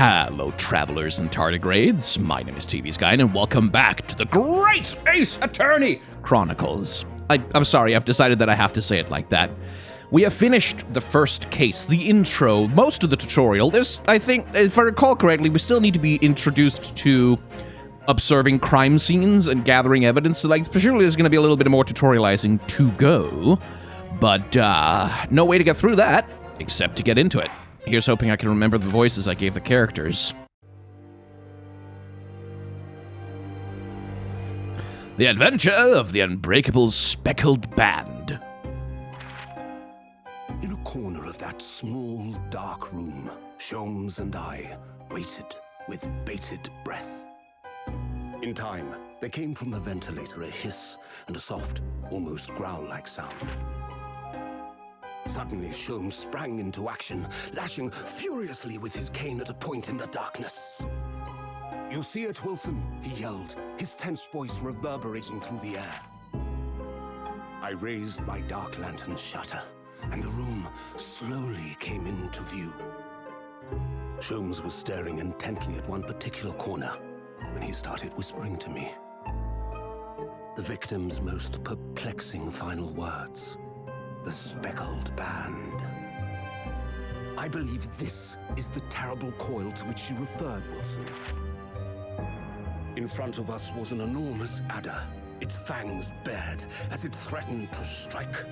Hello, travelers and tardigrades. My name is TV Sky, and welcome back to the Great Ace Attorney Chronicles. I'm sorry, I've decided that I have to say it like that. We have finished the first case, the intro, most of the tutorial. This, I think, if I recall correctly, we still need to be introduced to observing crime scenes and gathering evidence. So, like, presumably there's going to be a little bit more tutorializing to go. But, no way to get through that, except to get into it. Here's hoping I can remember the voices I gave the characters. The Adventure of the Unbreakable Speckled Band. In a corner of that small, dark room, Sholmes and I waited with bated breath. In time, there came from the ventilator a hiss and a soft, almost growl-like sound. Suddenly, Sholmes sprang into action, lashing furiously with his cane at a point in the darkness. "You see it, Wilson?" he yelled, his tense voice reverberating through the air. I raised my dark lantern's shutter, and the room slowly came into view. Sholmes was staring intently at one particular corner when he started whispering to me. The victim's most perplexing final words. The Speckled Band. I believe this is the terrible coil to which you referred, Wilson. In front of us was an enormous adder, its fangs bared as it threatened to strike.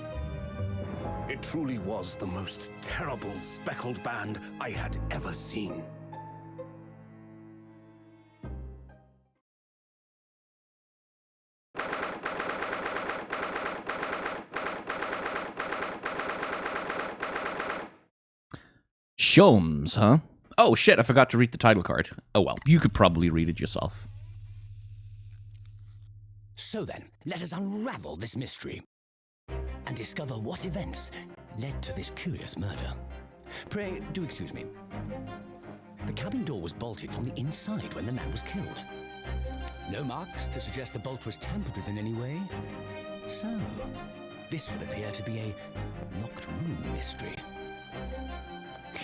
It truly was the most terrible speckled band I had ever seen. Sholmes, huh? Oh shit, I forgot to read the title card. Oh well, you could probably read it yourself. So then, let us unravel this mystery and discover what events led to this curious murder. Pray, do excuse me. The cabin door was bolted from the inside when the man was killed. No marks to suggest the bolt was tampered with in any way. So, this would appear to be a locked room mystery.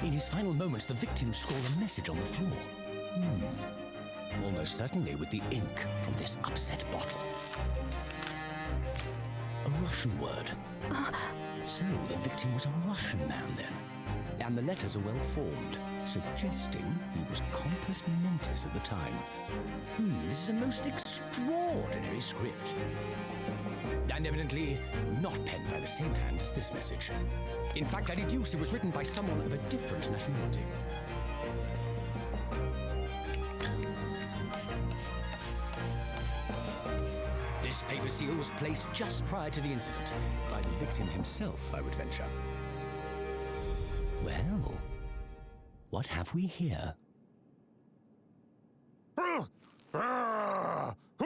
In his final moments, the victim scrawled a message on the floor. Almost certainly with the ink from this upset bottle. A Russian word. So the victim was a Russian man then. And the letters are well formed, suggesting he was compos mentis at the time. This is a most extraordinary script. And evidently not penned by the same hand as this message. In fact, I deduce it was written by someone of a different nationality. This paper seal was placed just prior to the incident, by the victim himself, I would venture. Well, what have we here? Who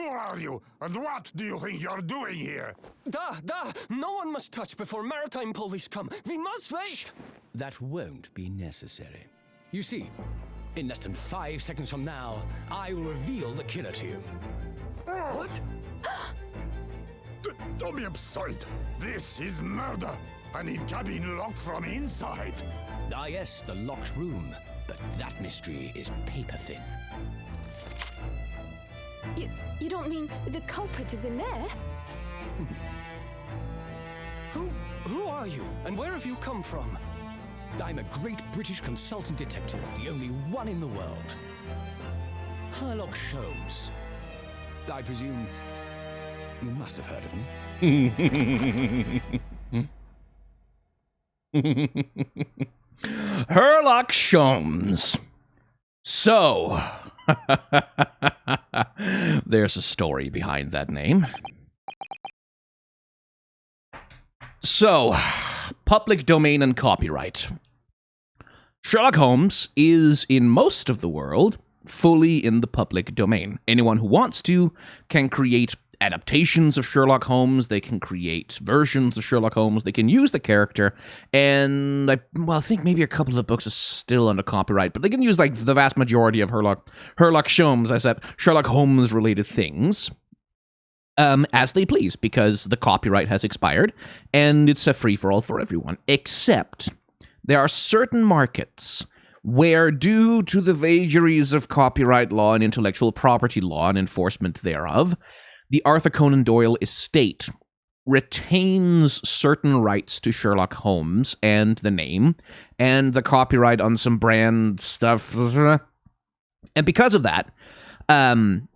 are you, and what do you think you're doing here? No one must touch before maritime police come. We must wait! Shh. That won't be necessary. You see, in less than 5 seconds from now, I will reveal the killer to you. What? Don't be absurd. This is murder. And his cabin locked from inside. Ah yes, the locked room. But that mystery is paper thin. You don't mean the culprit is in there? Who are you, and where have you come from? I'm a great British consultant detective, the only one in the world. Sherlock Sholmes. I presume you must have heard of me. Sherlock Sholmes. So, there's a story behind that name. So, public domain and copyright. Sherlock Holmes is, in most of the world, fully in the public domain. Anyone who wants to can create adaptations of Sherlock Holmes, they can create versions of Sherlock Holmes, they can use the character, and I think maybe a couple of the books are still under copyright, but they can use like the vast majority of Sherlock Holmes related things as they please, because the copyright has expired, and it's a free-for-all for everyone, except there are certain markets where, due to the vagaries of copyright law and intellectual property law and enforcement thereof, the Arthur Conan Doyle estate retains certain rights to Sherlock Holmes and the name, and the copyright on some brand stuff. And because of that,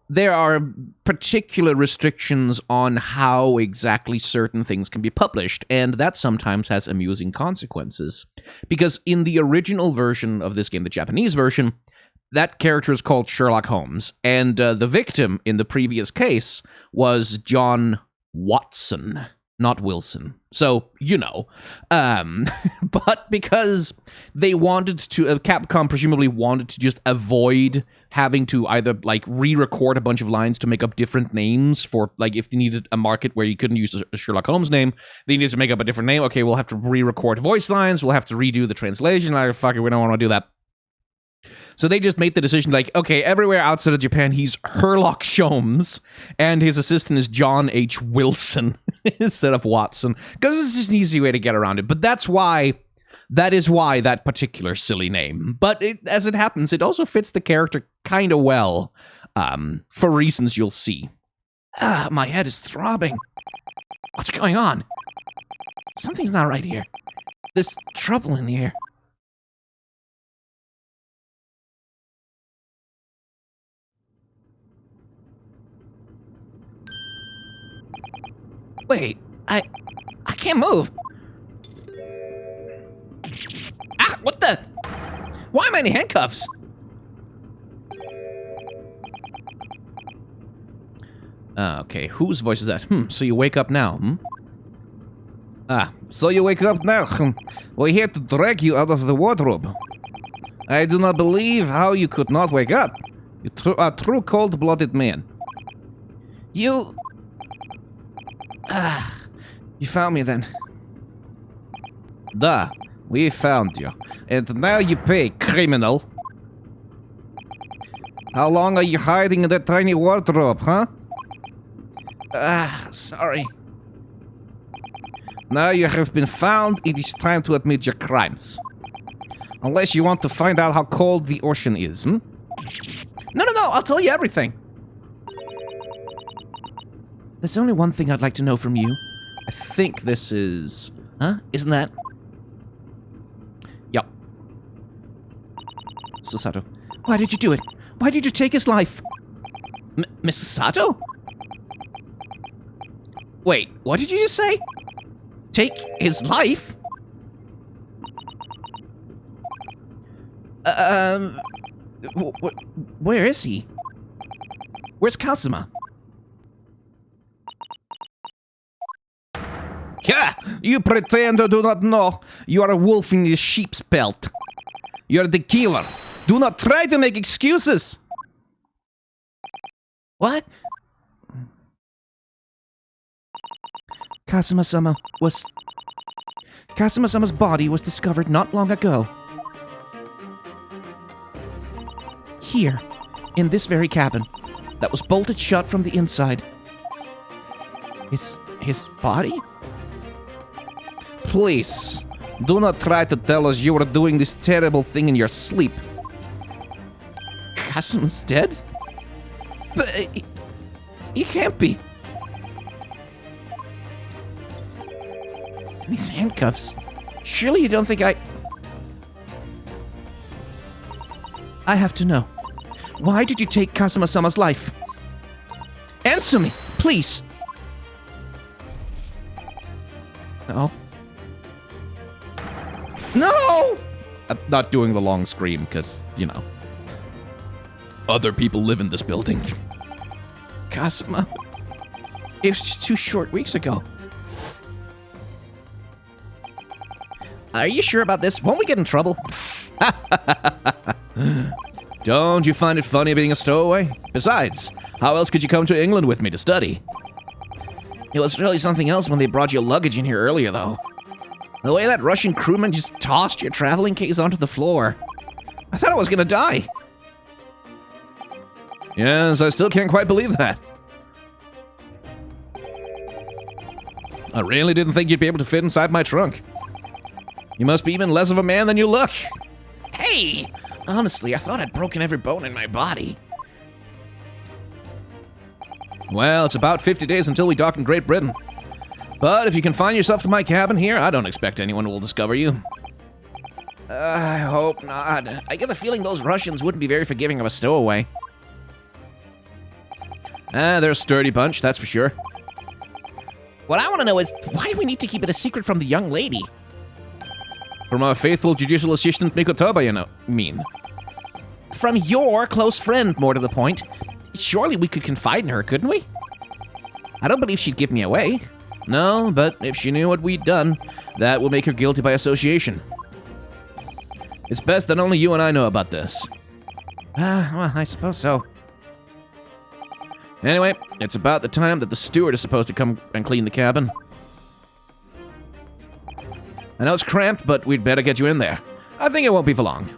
there are particular restrictions on how exactly certain things can be published, and that sometimes has amusing consequences. Because in the original version of this game, the Japanese version, that character is called Sherlock Holmes, and the victim in the previous case was John Watson, not Wilson. So, you know. But because they wanted to, Capcom presumably wanted to just avoid having to either, like, re-record a bunch of lines to make up different names for, like, if they needed a market where you couldn't use a Sherlock Holmes name, they needed to make up a different name. Okay, we'll have to re-record voice lines, we'll have to redo the translation. Like, fuck it, we don't want to do that. So they just made the decision, like, okay, everywhere outside of Japan, he's Herlock Sholmes, and his assistant is John H. Wilson instead of Watson, because it's just an easy way to get around it. But that is why that particular silly name. But as it happens, it also fits the character kind of well, for reasons you'll see. My head is throbbing. What's going on? Something's not right here. There's trouble in the air. Wait, I can't move. Ah, what the? Why am I in handcuffs? Okay, whose voice is that? So you wake up now, so you wake up now. We're here to drag you out of the wardrobe. I do not believe how you could not wake up. You are a true cold-blooded man. You found me then. Duh, we found you. And now you pay, criminal. How long are you hiding in that tiny wardrobe, huh? Sorry. Now you have been found, it is time to admit your crimes. Unless you want to find out how cold the ocean is, No, I'll tell you everything. There's only one thing I'd like to know from you. I think this is... Huh? Isn't that... Yup. Sato. Why did you do it? Why did you take his life? Mrs. Sato? Wait, what did you just say? Take his life? Where is he? Where's Kazuma? Yeah, you pretend to do not know. You are a wolf in a sheep's pelt. You're the killer. Do not try to make excuses. What? Kazuma-sama was... Kazuma-sama's body was discovered not long ago. Here, in this very cabin, that was bolted shut from the inside. His body? Please, do not try to tell us you were doing this terrible thing in your sleep. Kazuma's dead? But he can't be. These handcuffs. Surely you don't think I have to know. Why did you take Kazuma-sama's life? Answer me, please. No. No! I'm not doing the long scream because, you know, other people live in this building. Kazuma. It was just 2 short weeks ago. Are you sure about this? Won't we get in trouble? Don't you find it funny being a stowaway? Besides, how else could you come to England with me to study? It was really something else when they brought your luggage in here earlier, though. The way that Russian crewman just tossed your traveling case onto the floor. I thought I was gonna die. Yes, I still can't quite believe that. I really didn't think you'd be able to fit inside my trunk. You must be even less of a man than you look. Hey, Hey! Honestly, I thought I'd broken every bone in my body. Well, it's about 50 days until we dock in Great Britain. But if you confine yourself to my cabin here, I don't expect anyone will discover you. I hope not. I get the feeling those Russians wouldn't be very forgiving of a stowaway. They're a sturdy bunch, that's for sure. What I want to know is, why do we need to keep it a secret from the young lady? From our faithful judicial assistant Mikotoba, you mean? From your close friend, more to the point. Surely we could confide in her, couldn't we? I don't believe she'd give me away. No, but if she knew what we'd done, that would make her guilty by association. It's best that only you and I know about this. Well, I suppose so. Anyway, it's about the time that the steward is supposed to come and clean the cabin. I know it's cramped, but we'd better get you in there. I think it won't be for long.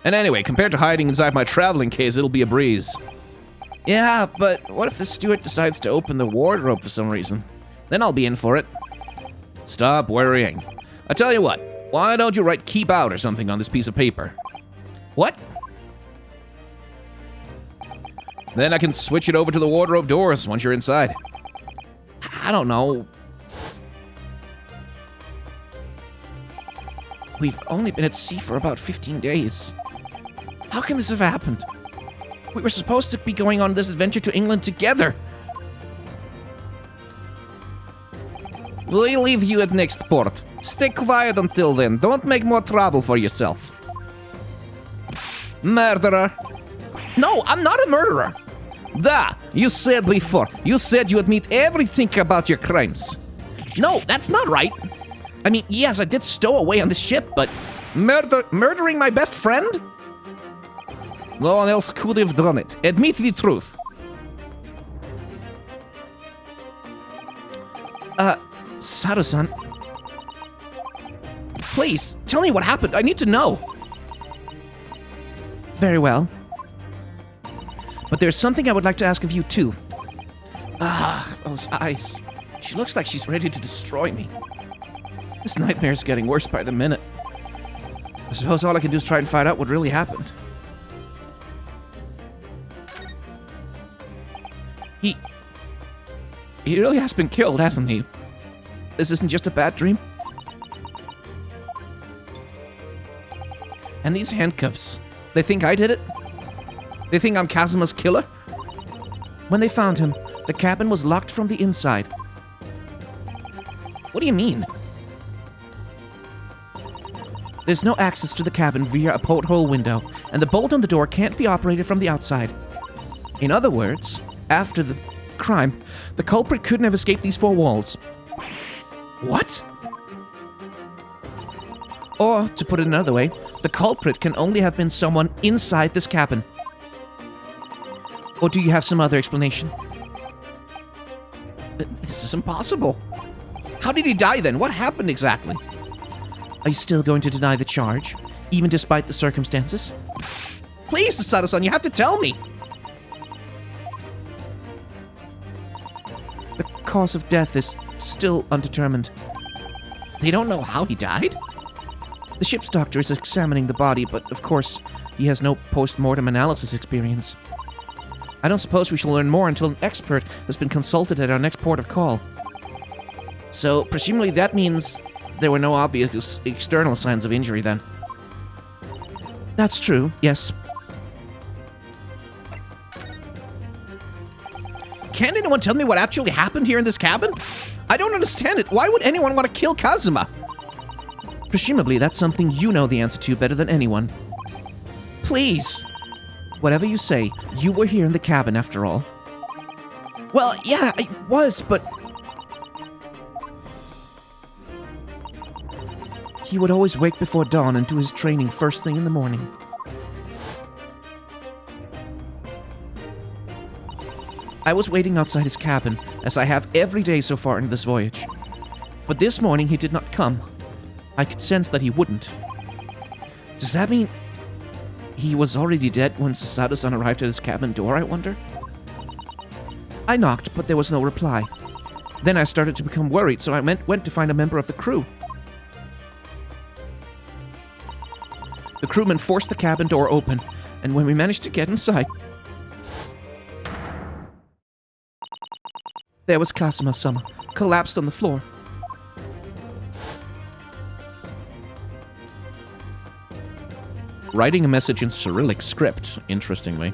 And anyway, compared to hiding inside my traveling case, it'll be a breeze. Yeah, but what if the steward decides to open the wardrobe for some reason? Then I'll be in for it. Stop worrying. I tell you what, why don't you write keep out or something on this piece of paper? What? Then I can switch it over to the wardrobe doors once you're inside. I don't know. We've only been at sea for about 15 days. How can this have happened? We were supposed to be going on this adventure to England together. We'll leave you at next port. Stay quiet until then. Don't make more trouble for yourself. Murderer. No, I'm not a murderer. You said before. You said you admit everything about your crimes. No, that's not right. I mean, yes, I did stow away on the ship, but murdering my best friend? No one else could have done it. Admit the truth. Sato-san. Please, tell me what happened. I need to know. Very well. But there's something I would like to ask of you, too. Those eyes. She looks like she's ready to destroy me. This nightmare's getting worse by the minute. I suppose all I can do is try and find out what really happened. He really has been killed, hasn't he? This isn't just a bad dream? And these handcuffs, they think I did it? They think I'm Kazuma's killer? When they found him, the cabin was locked from the inside. What do you mean? There's no access to the cabin via a porthole window, and the bolt on the door can't be operated from the outside. In other words, after the crime, the culprit couldn't have escaped these four walls. What? Or, to put it another way, the culprit can only have been someone inside this cabin. Or do you have some other explanation? This is impossible. How did he die then? What happened exactly? Are you still going to deny the charge, even despite the circumstances? Please, Sato-san, you have to tell me! The cause of death is still undetermined. They don't know how he died? The ship's doctor is examining the body, but of course, he has no post-mortem analysis experience. I don't suppose we shall learn more until an expert has been consulted at our next port of call. So, presumably that means there were no obvious external signs of injury then. That's true, yes. Can't anyone tell me what actually happened here in this cabin? I don't understand it. Why would anyone want to kill Kazuma? Presumably that's something you know the answer to better than anyone. Please. Whatever you say, you were here in the cabin after all. Well, yeah, I was, but... He would always wake before dawn and do his training first thing in the morning. I was waiting outside his cabin, as I have every day so far in this voyage. But this morning he did not come. I could sense that he wouldn't. Does that mean he was already dead when Sato-san arrived at his cabin door, I wonder? I knocked, but there was no reply. Then I started to become worried, so I went to find a member of the crew. crewmen forced the cabin door open, and when we managed to get inside, there was Kazuma-sama, collapsed on the floor. Writing a message in Cyrillic script, interestingly.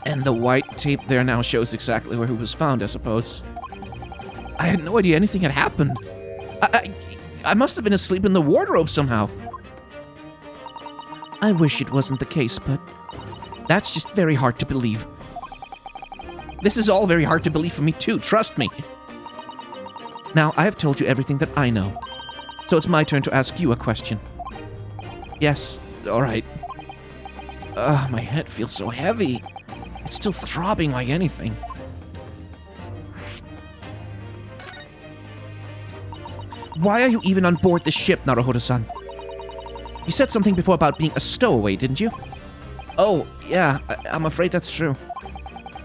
And the white tape there now shows exactly where he was found, I suppose. I had no idea anything had happened. I must have been asleep in the wardrobe somehow. I wish it wasn't the case, but that's just very hard to believe. This is all very hard to believe for me too, trust me. Now, I have told you everything that I know, so it's my turn to ask you a question. Yes, alright. My head feels so heavy. It's still throbbing like anything. Why are you even on board this ship, Naruhodo-san? You said something before about being a stowaway, didn't you? Oh, yeah, I'm afraid that's true.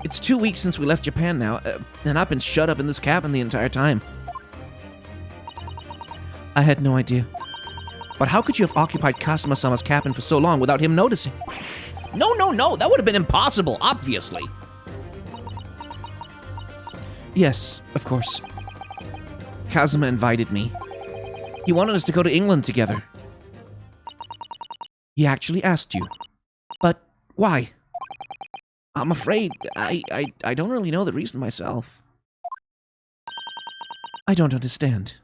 It's 2 weeks since we left Japan now, and I've been shut up in this cabin the entire time. I had no idea. But how could you have occupied Kazuma-sama's cabin for so long without him noticing? No, that would have been impossible, obviously. Yes, of course. Kazuma invited me. He wanted us to go to England together. He actually asked you. But why? I'm afraid I don't really know the reason myself. I don't understand.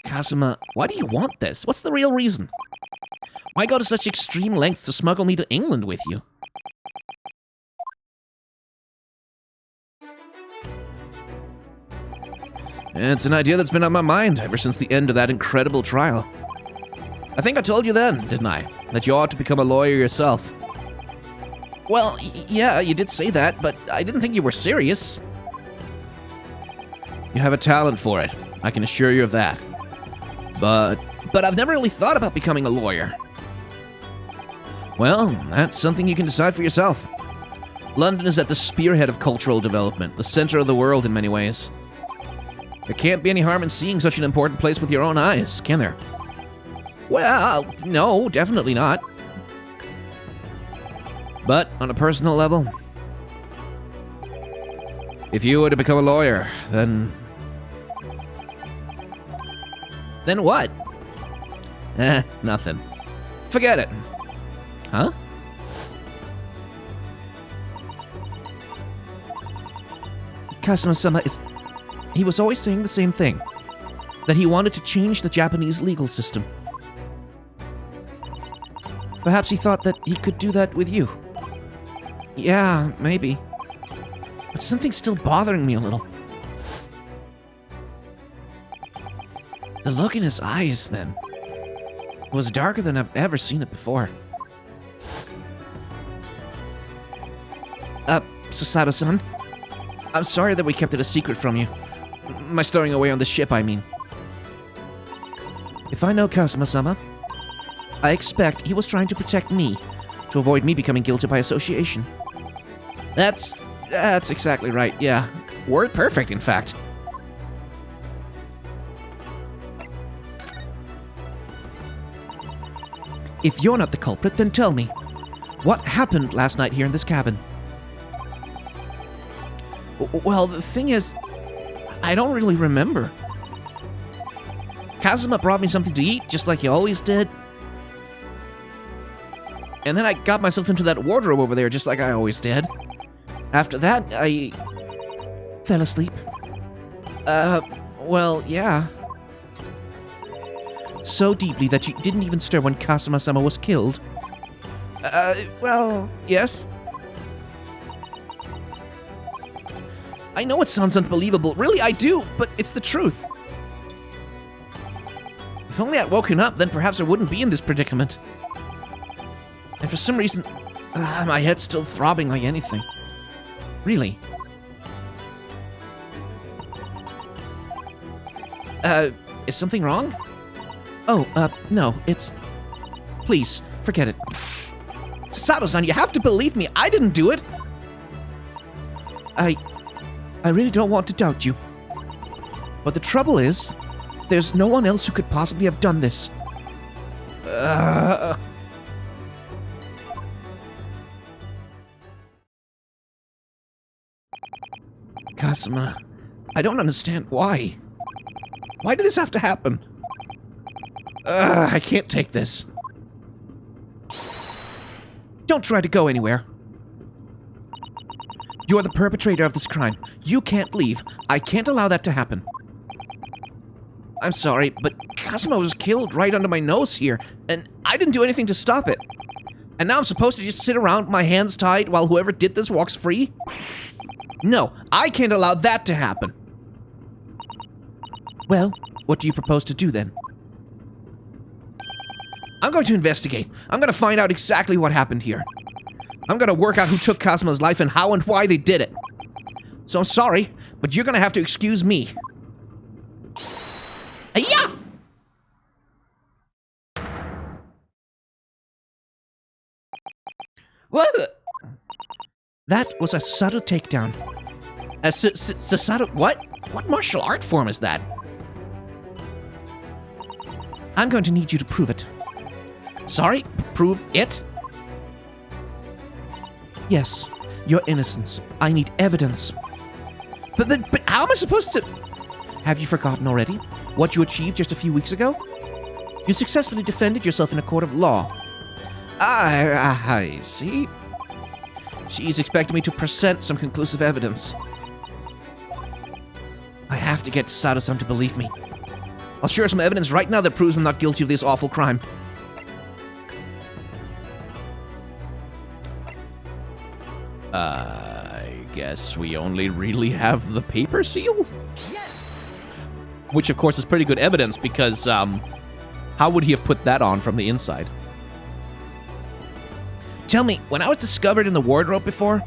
Kazuma, why do you want this? What's the real reason? Why go to such extreme lengths to smuggle me to England with you? It's an idea that's been on my mind ever since the end of that incredible trial. I think I told you then, didn't I? That you ought to become a lawyer yourself. Well, yeah, you did say that, but I didn't think you were serious. You have a talent for it, I can assure you of that. But I've never really thought about becoming a lawyer. Well, that's something you can decide for yourself. London is at the spearhead of cultural development, the center of the world in many ways. There can't be any harm in seeing such an important place with your own eyes, can there? Well, no, definitely not. But on a personal level, if you were to become a lawyer, then what? Nothing. Forget it. Huh? Kazuma-sama he was always saying the same thing. That he wanted to change the Japanese legal system. Perhaps he thought that he could do that with you. Yeah, maybe. But something's still bothering me a little. The look in his eyes, then, was darker than I've ever seen it before. Susato-san, I'm sorry that we kept it a secret from you. My stowing away on the ship, I mean. If I know Kazuma-sama, I expect he was trying to protect me, to avoid me becoming guilty by association. That's exactly right, yeah. Word perfect, in fact. If you're not the culprit, then tell me. What happened last night here in this cabin? Well, the thing is, I don't really remember. Kazuma brought me something to eat, just like he always did. And then I got myself into that wardrobe over there, just like I always did. After that, I fell asleep. Well, yeah. So deeply that you didn't even stir when Kazuma-sama was killed. Well, yes. I know it sounds unbelievable. Really, I do, but it's the truth. If only I'd woken up, then perhaps I wouldn't be in this predicament. And for some reason, my head's still throbbing like anything. Really. Is something wrong? Oh, no, it's... Please, forget it. Sato-san, you have to believe me, I didn't do it! I really don't want to doubt you. But the trouble is, There's no one else who could possibly have done this. Kazuma, I don't understand why. Why did this have to happen? I can't take this. Don't try to go anywhere. You are the perpetrator of this crime. You can't leave. I can't allow that to happen. I'm sorry, but Kazuma was killed right under my nose here, and I didn't do anything to stop it. And now I'm supposed to just sit around with my hands tied while whoever did this walks free? No, I can't allow that to happen. Well, what do you propose to do then? I'm going to investigate. I'm going to find out exactly what happened here. I'm going to work out who took Kazuma's life and how and why they did it. So I'm sorry, but you're going to have to excuse me. Yeah. What? That was a subtle takedown. A subtle what? What martial art form is that? I'm going to need you to prove it. Sorry? Prove it? Yes, your innocence. I need evidence. But how am I supposed to... Have you forgotten already what you achieved just a few weeks ago? You successfully defended yourself in a court of law. I see. She's expecting me to present some conclusive evidence. I have to get Sato-san to believe me. I'll share some evidence right now that proves I'm not guilty of this awful crime. I guess we only really have the paper seal? Yes! Which, of course, is pretty good evidence because, how would he have put that on from the inside? Tell me, when I was discovered in the wardrobe before,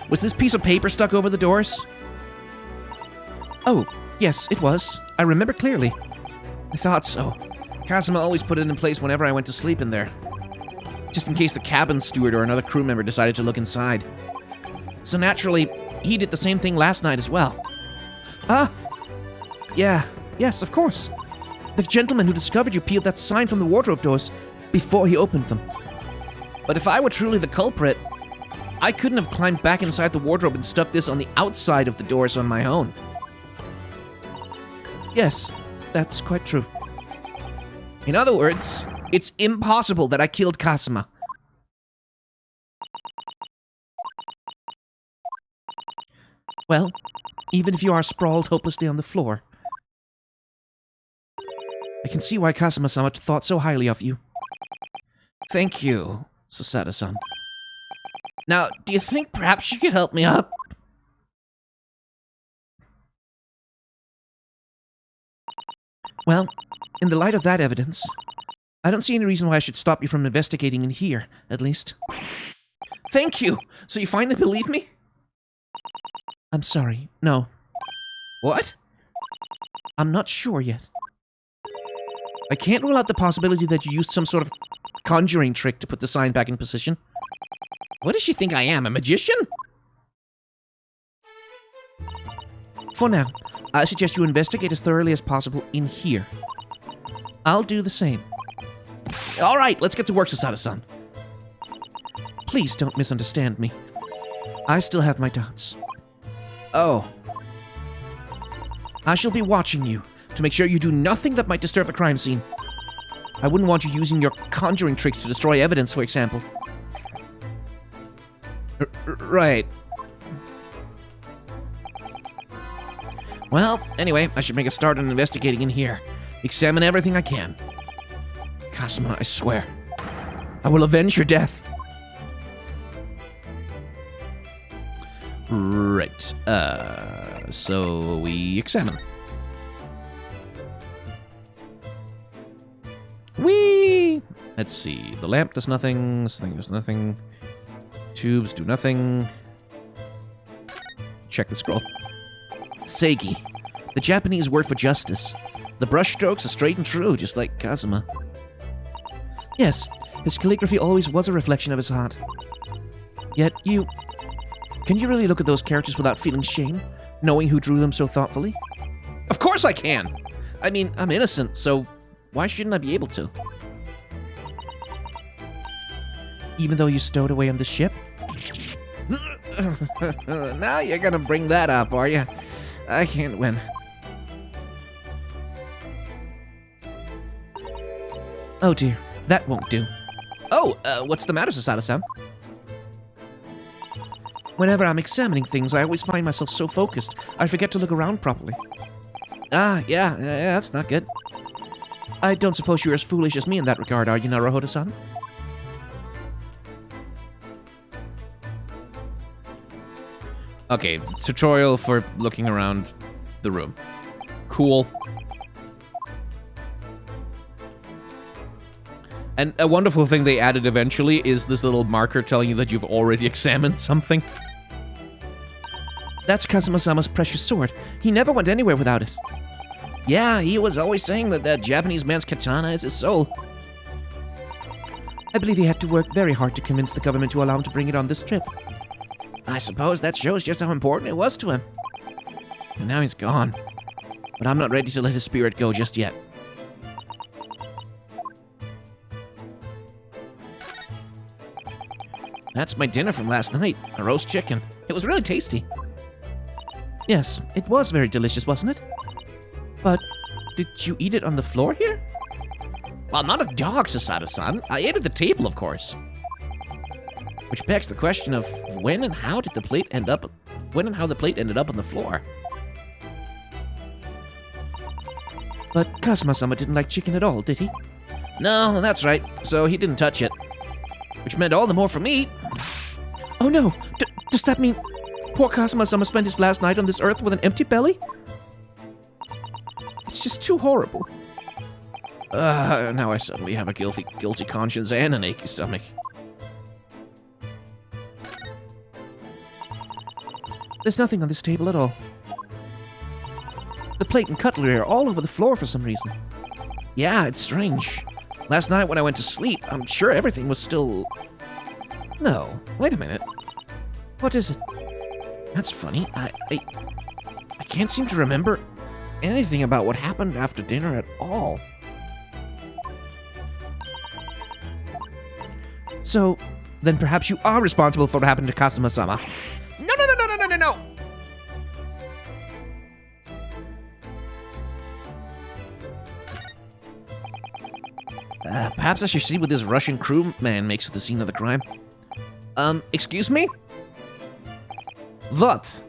was this piece of paper stuck over the doors? Oh, yes, it was. I remember clearly. I thought so. Kazuma always put it in place whenever I went to sleep in there. Just in case the cabin steward or another crew member decided to look inside. So naturally, he did the same thing last night as well. Yes, of course. The gentleman who discovered you peeled that sign from the wardrobe doors before he opened them. But if I were truly the culprit, I couldn't have climbed back inside the wardrobe and stuck this on the outside of the doors on my own. Yes, that's quite true. In other words, it's impossible that I killed Kazuma. Well, even if you are sprawled hopelessly on the floor, I can see why Kazuma-sama thought so highly of you. Thank you, Sasato-san. Now, do you think perhaps you could help me up? Well, in the light of that evidence, I don't see any reason why I should stop you from investigating in here, at least. Thank you! So you finally believe me? I'm sorry, no. What? I'm not sure yet. I can't rule out the possibility that you used some sort of conjuring trick to put the sign back in position. What does she think I am, a magician? For now, I suggest you investigate as thoroughly as possible in here. I'll do the same. All right, let's get to work, Sasato-san. Please don't misunderstand me. I still have my doubts. Oh. I shall be watching you to make sure you do nothing that might disturb the crime scene. I wouldn't want you using your conjuring tricks to destroy evidence, for example. Right. Well, anyway, I should make a start on investigating in here. Examine everything I can. Kazuma, I swear. I will avenge your death. Right. So we examine. Whee! Let's see. The lamp does nothing. This thing does nothing. Tubes do nothing. Check the scroll. Seigi. The Japanese word for justice. The brushstrokes are straight and true, just like Kazuma. Yes, his calligraphy always was a reflection of his heart. Yet you... Can you really look at those characters without feeling shame, knowing who drew them so thoughtfully? Of course I can! I mean, I'm innocent, so why shouldn't I be able to? Even though you stowed away on the ship? Now you're gonna bring that up, are you? I can't win. Oh dear, that won't do. Oh, what's the matter, Sasada-san? Whenever I'm examining things, I always find myself so focused, I forget to look around properly. Ah, yeah, that's not good. I don't suppose you're as foolish as me in that regard, are you, Naruhodo-san? Okay, tutorial for looking around the room. Cool. And a wonderful thing they added eventually is this little marker telling you that you've already examined something. That's Kazuma-sama's precious sword. He never went anywhere without it. Yeah, he was always saying that that Japanese man's katana is his soul. I believe he had to work very hard to convince the government to allow him to bring it on this trip. I suppose that shows just how important it was to him. And now he's gone. But I'm not ready to let his spirit go just yet. That's my dinner from last night, a roast chicken. It was really tasty. Yes, it was very delicious, wasn't it? But did you eat it on the floor here? Well, not a dog, Sasada-san. I ate at the table, of course. Which begs the question of when and how the plate ended up on the floor. But Kazuma-sama didn't like chicken at all, did he? No, that's right. So he didn't touch it. Which meant all the more for me. Oh no! Does that mean poor Kazuma-sama spent his last night on this earth with an empty belly? It's just too horrible. Now I suddenly have a guilty conscience and an achy stomach. There's nothing on this table at all. The plate and cutlery are all over the floor for some reason. Yeah, it's strange. Last night when I went to sleep, I'm sure everything was still... No, wait a minute. What is it? That's funny. I can't seem to remember anything about what happened after dinner at all. So, then perhaps you are responsible for what happened to Kazuma-sama. No! Perhaps I should see what this Russian crewman makes of the scene of the crime. Excuse me? What?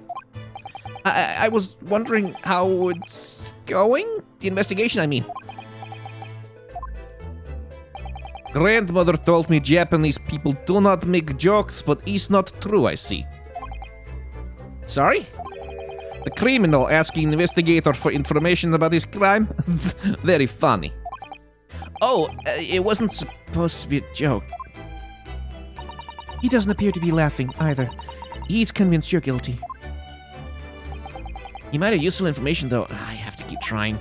I was wondering how it's going? The investigation, I mean. Grandmother told me Japanese people do not make jokes, but it's not true, I see. Sorry? The criminal asking the investigator for information about his crime? Very funny. Oh, it wasn't supposed to be a joke. He doesn't appear to be laughing, either. He's convinced you're guilty. You might have useful information, though. I have to keep trying.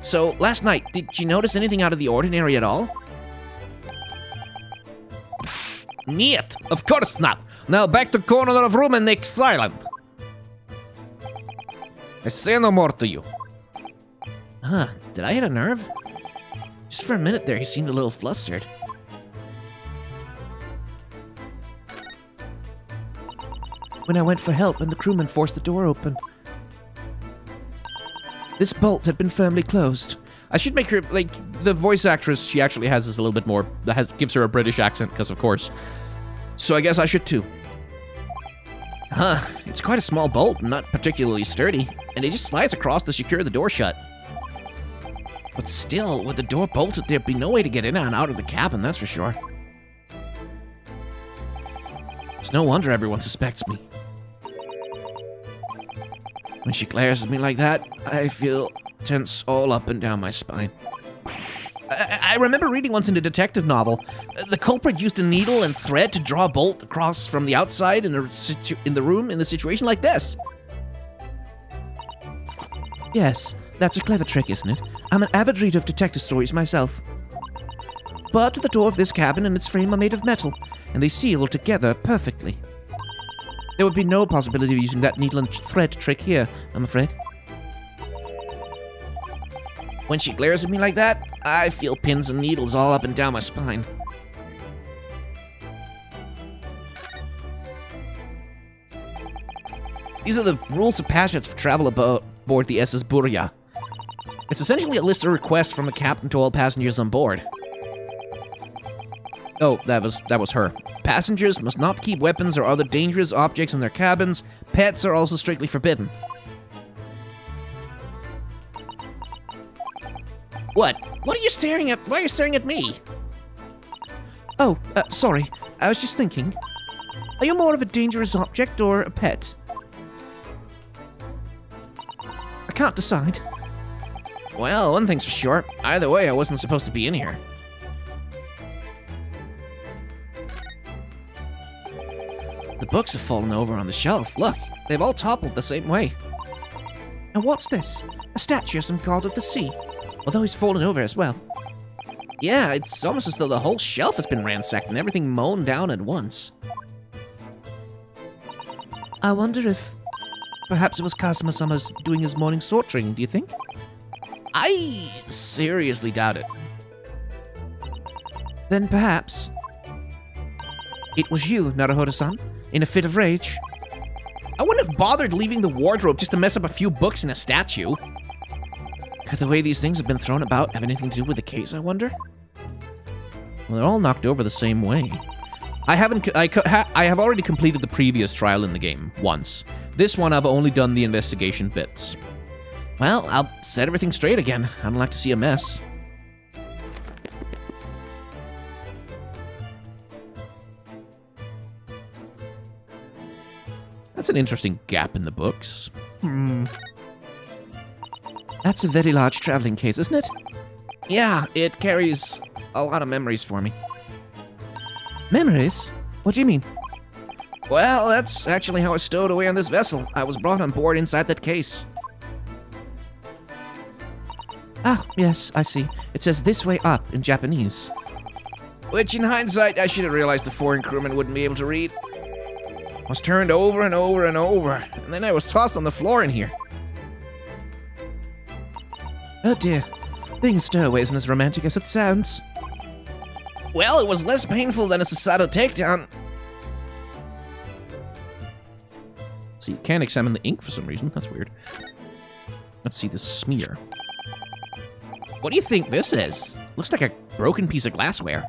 So, last night, did you notice anything out of the ordinary at all? Niet! Of course not! Now back to corner of room and next silent! I say no more to you. Huh, did I hit a nerve? Just for a minute there, he seemed a little flustered. When I went for help and the crewman forced the door open. This bolt had been firmly closed. I should make her, like, the voice actress she actually has is a little bit more, gives her a British accent, because of course. So I guess I should too. Huh, it's quite a small bolt, not particularly sturdy, and it just slides across to secure the door shut. But still, with the door bolted, there'd be no way to get in and out of the cabin, that's for sure. It's no wonder everyone suspects me. When she glares at me like that, I feel tense all up and down my spine. I remember reading once in a detective novel, the culprit used a needle and thread to draw a bolt across from the outside in the room in a situation like this. Yes, that's a clever trick, isn't it? I'm an avid reader of detective stories myself. But the door of this cabin and its frame are made of metal, and they seal together perfectly. There would be no possibility of using that needle and thread trick here, I'm afraid. When she glares at me like that, I feel pins and needles all up and down my spine. These are the rules of passage for travel aboard the SS Burya. It's essentially a list of requests from the captain to all passengers on board. Oh, that was her. Passengers must not keep weapons or other dangerous objects in their cabins. Pets are also strictly forbidden. What? What are you staring at? Why are you staring at me? Oh, sorry. I was just thinking. Are you more of a dangerous object or a pet? I can't decide. Well, one thing's for sure. Either way, I wasn't supposed to be in here. The books have fallen over on the shelf. Look, they've all toppled the same way. And what's this? A statue of some god of the sea. Although he's fallen over as well. Yeah, it's almost as though the whole shelf has been ransacked and everything mown down at once. I wonder if perhaps it was Kazuma-sama's doing his morning sorting, do you think? I seriously doubt it. Then perhaps it was you, Naruhodo-san, in a fit of rage. I wouldn't have bothered leaving the wardrobe just to mess up a few books and a statue. Could the way these things have been thrown about have anything to do with the case, I wonder? Well, they're all knocked over the same way. I have already completed the previous trial in the game, once. This one I've only done the investigation bits. Well, I'll set everything straight again. I don't like to see a mess. That's an interesting gap in the books. That's a very large traveling case, isn't it? Yeah, it carries a lot of memories for me. Memories? What do you mean? Well, that's actually how I stowed away on this vessel. I was brought on board inside that case. Ah, yes, I see. It says "this way up" in Japanese. Which, in hindsight, I should have realized the foreign crewman wouldn't be able to read. I was turned over and over and over, and then I was tossed on the floor in here. Oh dear. Being a stowaway isn't as romantic as it sounds. Well, it was less painful than a Susato takedown. See, you can't examine the ink for some reason. That's weird. Let's see this smear. What do you think this is? Looks like a broken piece of glassware.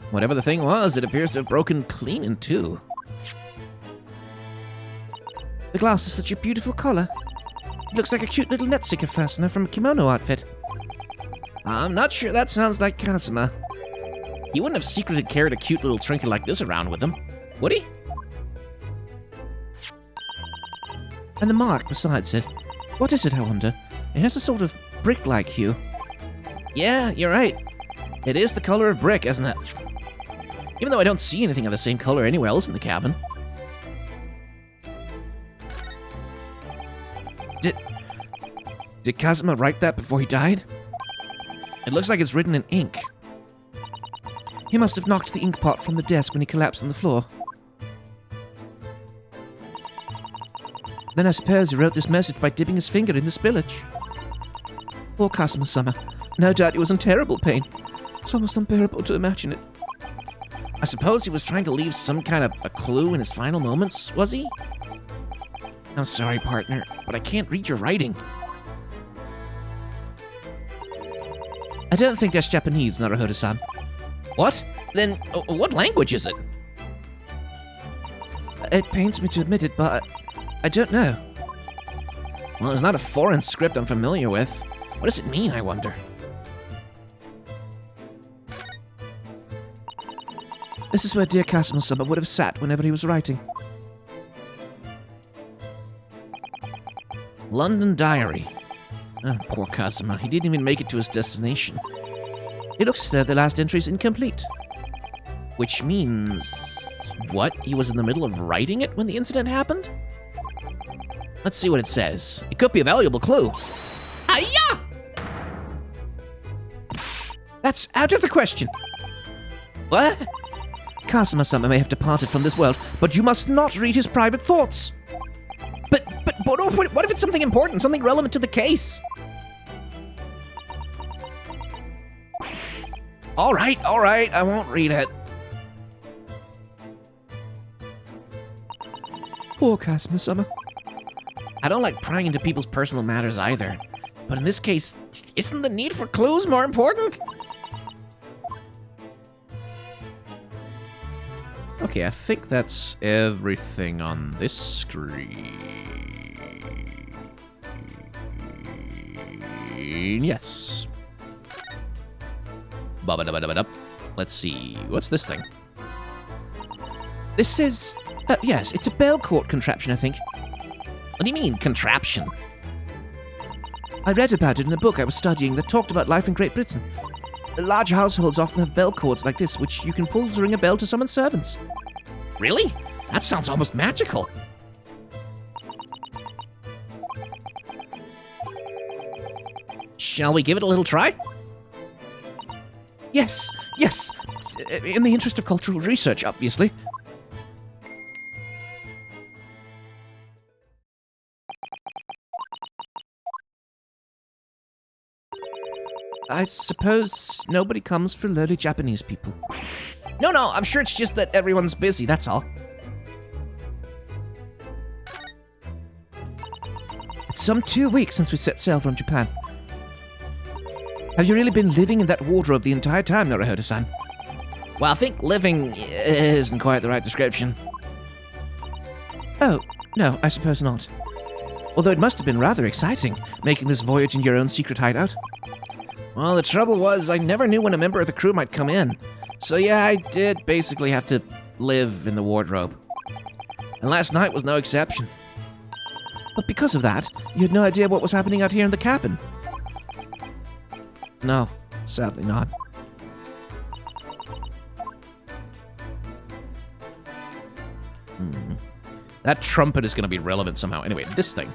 Whatever the thing was, it appears to have broken clean in two. The glass is such a beautiful color. It looks like a cute little netsuka fastener from a kimono outfit. I'm not sure that sounds like Kazuma. He wouldn't have secretly carried a cute little trinket like this around with him, would he? And the mark besides it. What is it, I wonder? It has a sort of brick-like hue. Yeah, you're right. It is the color of brick, isn't it? Even though I don't see anything of the same color anywhere else in the cabin. Did Kazuma write that before he died? It looks like it's written in ink. He must have knocked the ink pot from the desk when he collapsed on the floor. Then I suppose he wrote this message by dipping his finger in the spillage. Poor Kazuma-sama. No doubt he was in terrible pain. It's almost unbearable to imagine it. I suppose he was trying to leave some kind of a clue in his final moments, was he? I'm sorry, partner, but I can't read your writing. I don't think that's Japanese, Naruhodo-san. What? Then, what language is it? It pains me to admit it, but I don't know. Well, it's not a foreign script I'm familiar with. What does it mean, I wonder? This is where dear Kazuma-sama would have sat whenever he was writing. London Diary. Oh, poor Kazuma. He didn't even make it to his destination. It looks as though the last entry is incomplete. Which means... what? He was in the middle of writing it when the incident happened? Let's see what it says. It could be a valuable clue. Hi-ya! That's out of the question. What? Kazuma-sama may have departed from this world, but you must not read his private thoughts. But what if it's something important, something relevant to the case? All right, I won't read it. Poor Casimir Summer. I don't like prying into people's personal matters either. But in this case, isn't the need for clues more important? Okay, I think that's everything on this screen. Yes. Ba-ba-da-ba-da-ba-da. Let's see. What's this thing? This is... yes, it's a bell court contraption, I think. What do you mean, contraption? I read about it in a book I was studying that talked about life in Great Britain. Large households often have bell cords like this, which you can pull to ring a bell to summon servants. Really? That sounds almost magical. Shall we give it a little try? Yes, yes. In the interest of cultural research, obviously. I suppose nobody comes for lowly Japanese people. No, I'm sure it's just that everyone's busy, that's all. It's some 2 weeks since we set sail from Japan. Have you really been living in that wardrobe the entire time, Naruhodo-san? Well, I think living isn't quite the right description. Oh, no, I suppose not. Although it must have been rather exciting, making this voyage in your own secret hideout. Well, the trouble was, I never knew when a member of the crew might come in. So yeah, I did basically have to live in the wardrobe. And last night was no exception. But because of that, you had no idea what was happening out here in the cabin? No, sadly not. That trumpet is going to be relevant somehow. Anyway, this thing.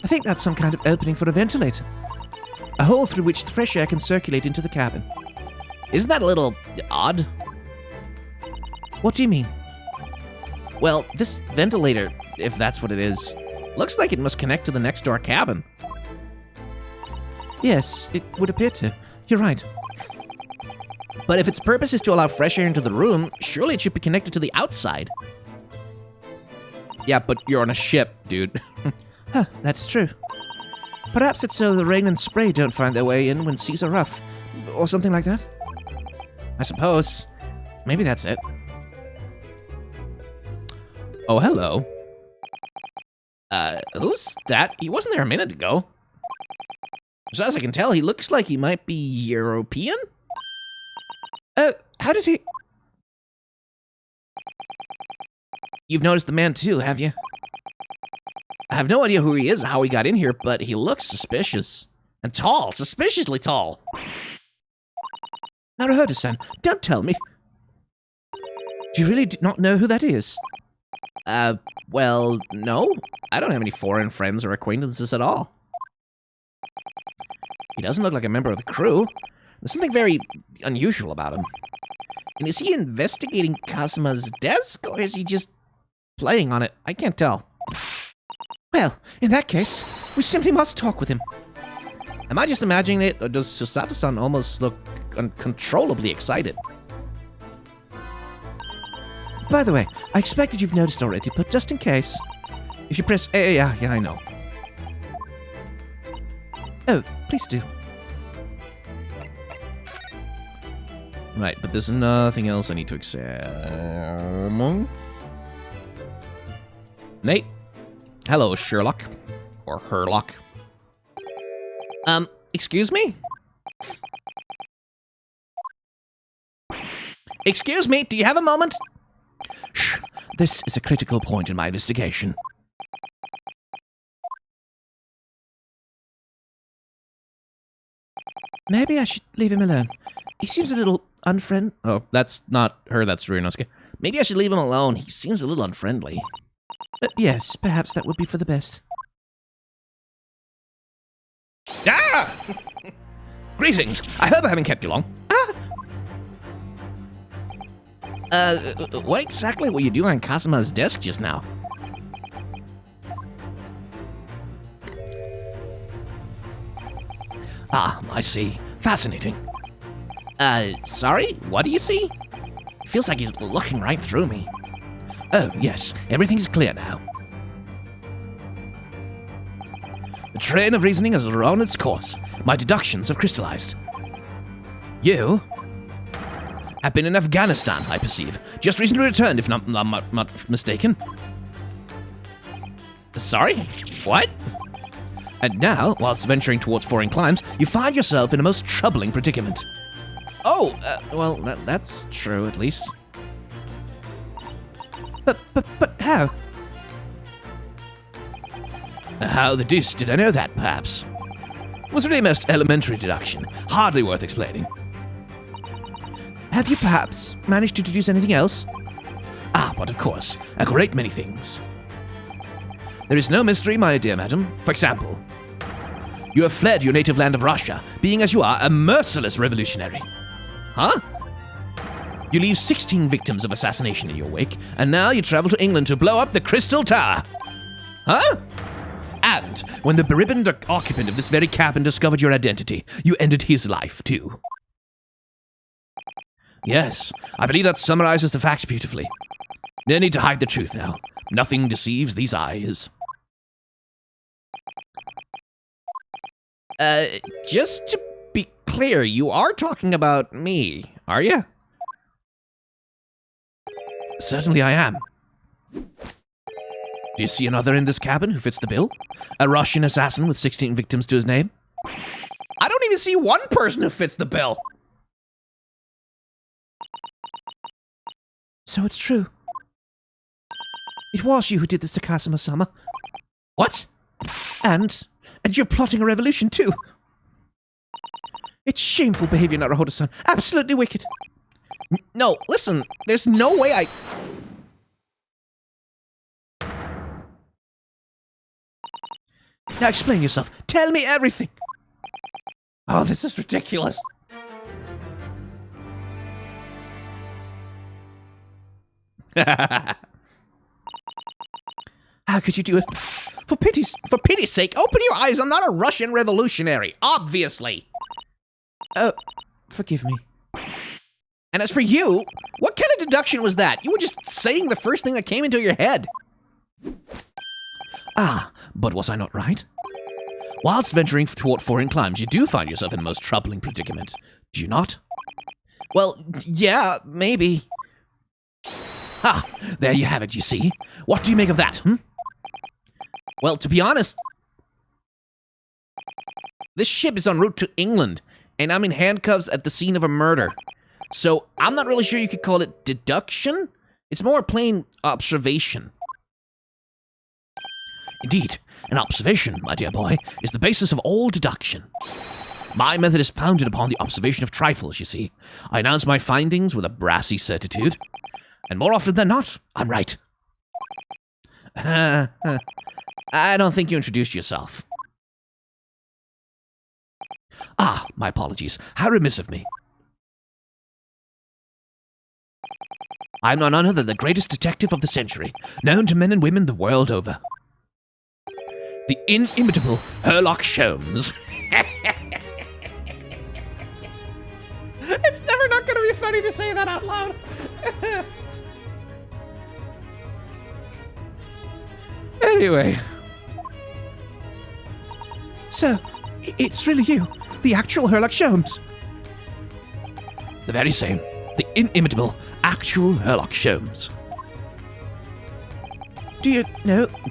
I think that's some kind of opening for a ventilator. A hole through which the fresh air can circulate into the cabin. Isn't that a little odd? What do you mean? Well, this ventilator, if that's what it is, looks like it must connect to the next door cabin. Yes, it would appear to. You're right. But if its purpose is to allow fresh air into the room, surely it should be connected to the outside. Yeah, but you're on a ship, dude. Huh, that's true. Perhaps it's so the rain and spray don't find their way in when seas are rough, or something like that. I suppose. Maybe that's it. Oh, hello. Who's that? He wasn't there a minute ago. As far as I can tell, he looks like he might be European? How did he... You've noticed the man too, have you? I have no idea who he is or how he got in here, but he looks suspicious. And tall, suspiciously tall. Naruhodo-san, don't tell me. Do you really not know who that is? Well, no. I don't have any foreign friends or acquaintances at all. He doesn't look like a member of the crew. There's something very unusual about him. And is he investigating Kasuma's desk, or is he just playing on it? I can't tell. Well, in that case, we simply must talk with him. Am I just imagining it, or does Susato-san almost look uncontrollably excited? By the way, I expect that you've noticed already, but just in case, if you press A, yeah, I know. Oh, please do. Right, but there's nothing else I need to examine. Nate? Hello, Sherlock. Or Herlock. Excuse me? Excuse me, do you have a moment? Shh, this is a critical point in my investigation. Maybe I should leave him alone. He seems a little unfriendly. Oh, that's not her, that's Ryunosuke. Maybe I should leave him alone. He seems a little unfriendly. Yes, perhaps that would be for the best. Ah! Greetings. I hope I haven't kept you long. What exactly were you doing on Kasuma's desk just now? Ah, I see. Fascinating. Sorry? What do you see? It feels like he's looking right through me. Oh, yes, everything's clear now. The train of reasoning has run its course. My deductions have crystallized. You have been in Afghanistan, I perceive. Just recently returned, if not mistaken. Sorry? What? And now, whilst venturing towards foreign climes, you find yourself in a most troubling predicament. Oh, well, that's true, at least. But how? How the deuce did I know that, perhaps? It was really a most elementary deduction, hardly worth explaining. Have you perhaps managed to deduce anything else? Ah, but of course, a great many things. There is no mystery, my dear madam. For example, you have fled your native land of Russia, being as you are a merciless revolutionary. Huh? You leave 16 victims of assassination in your wake, and now you travel to England to blow up the Crystal Tower. Huh? And when the beribboned occupant of this very cabin discovered your identity, you ended his life, too. Yes, I believe that summarizes the facts beautifully. No need to hide the truth now. Nothing deceives these eyes. Just to be clear, you are talking about me, are you? Certainly I am. Do you see another in this cabin who fits the bill? A Russian assassin with 16 victims to his name? I don't even see one person who fits the bill. So it's true. It was you who did this to Kazuma-sama. What? And you're plotting a revolution too. It's shameful behavior, Naruhodo-san. Absolutely wicked. No, listen, there's no way I... Now explain yourself. Tell me everything. Oh, this is ridiculous. How could you do it? For pity's sake, open your eyes. I'm not a Russian revolutionary, obviously. Oh, forgive me. And as for you, what kind of deduction was that? You were just saying the first thing that came into your head. Ah, but was I not right? Whilst venturing toward foreign climes, you do find yourself in a most troubling predicament. Do you not? Well, yeah, maybe. Ah, there you have it, you see. What do you make of that, Well, to be honest, this ship is en route to England, and I'm in handcuffs at the scene of a murder. So I'm not really sure you could call it deduction. It's more plain observation. Indeed, an observation, my dear boy, is the basis of all deduction. My method is founded upon the observation of trifles, you see. I announce my findings with a brassy certitude, and more often than not, I'm right. I don't think you introduced yourself. Ah, my apologies. How remiss of me. I'm none other than the greatest detective of the century, known to men and women the world over. The inimitable Sherlock Holmes. It's never not going to be funny to say that out loud. Anyway. So, it's really you, the actual Sherlock Holmes. The very same. The inimitable, actual Sherlock Holmes. Do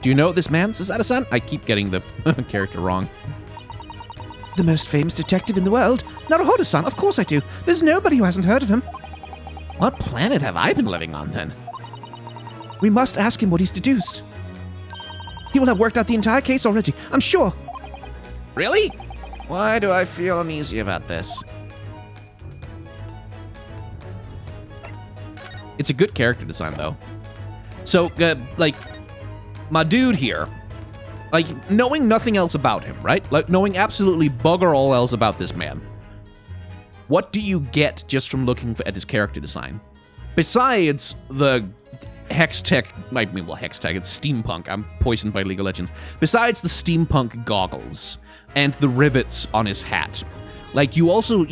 you know this man, Sasada-san? I keep getting the character wrong. The most famous detective in the world? Naruhodo-san, of course I do. There's nobody who hasn't heard of him. What planet have I been living on, then? We must ask him what he's deduced. He will have worked out the entire case already, I'm sure. Really? Why do I feel uneasy about this? It's a good character design, though. So, my dude here, knowing nothing else about him, right? Like, knowing absolutely bugger all else about this man. What do you get just from looking at his character design? Besides the hex tech, hex tech, it's steampunk. I'm poisoned by League of Legends. Besides the steampunk goggles and the rivets on his hat, Like, you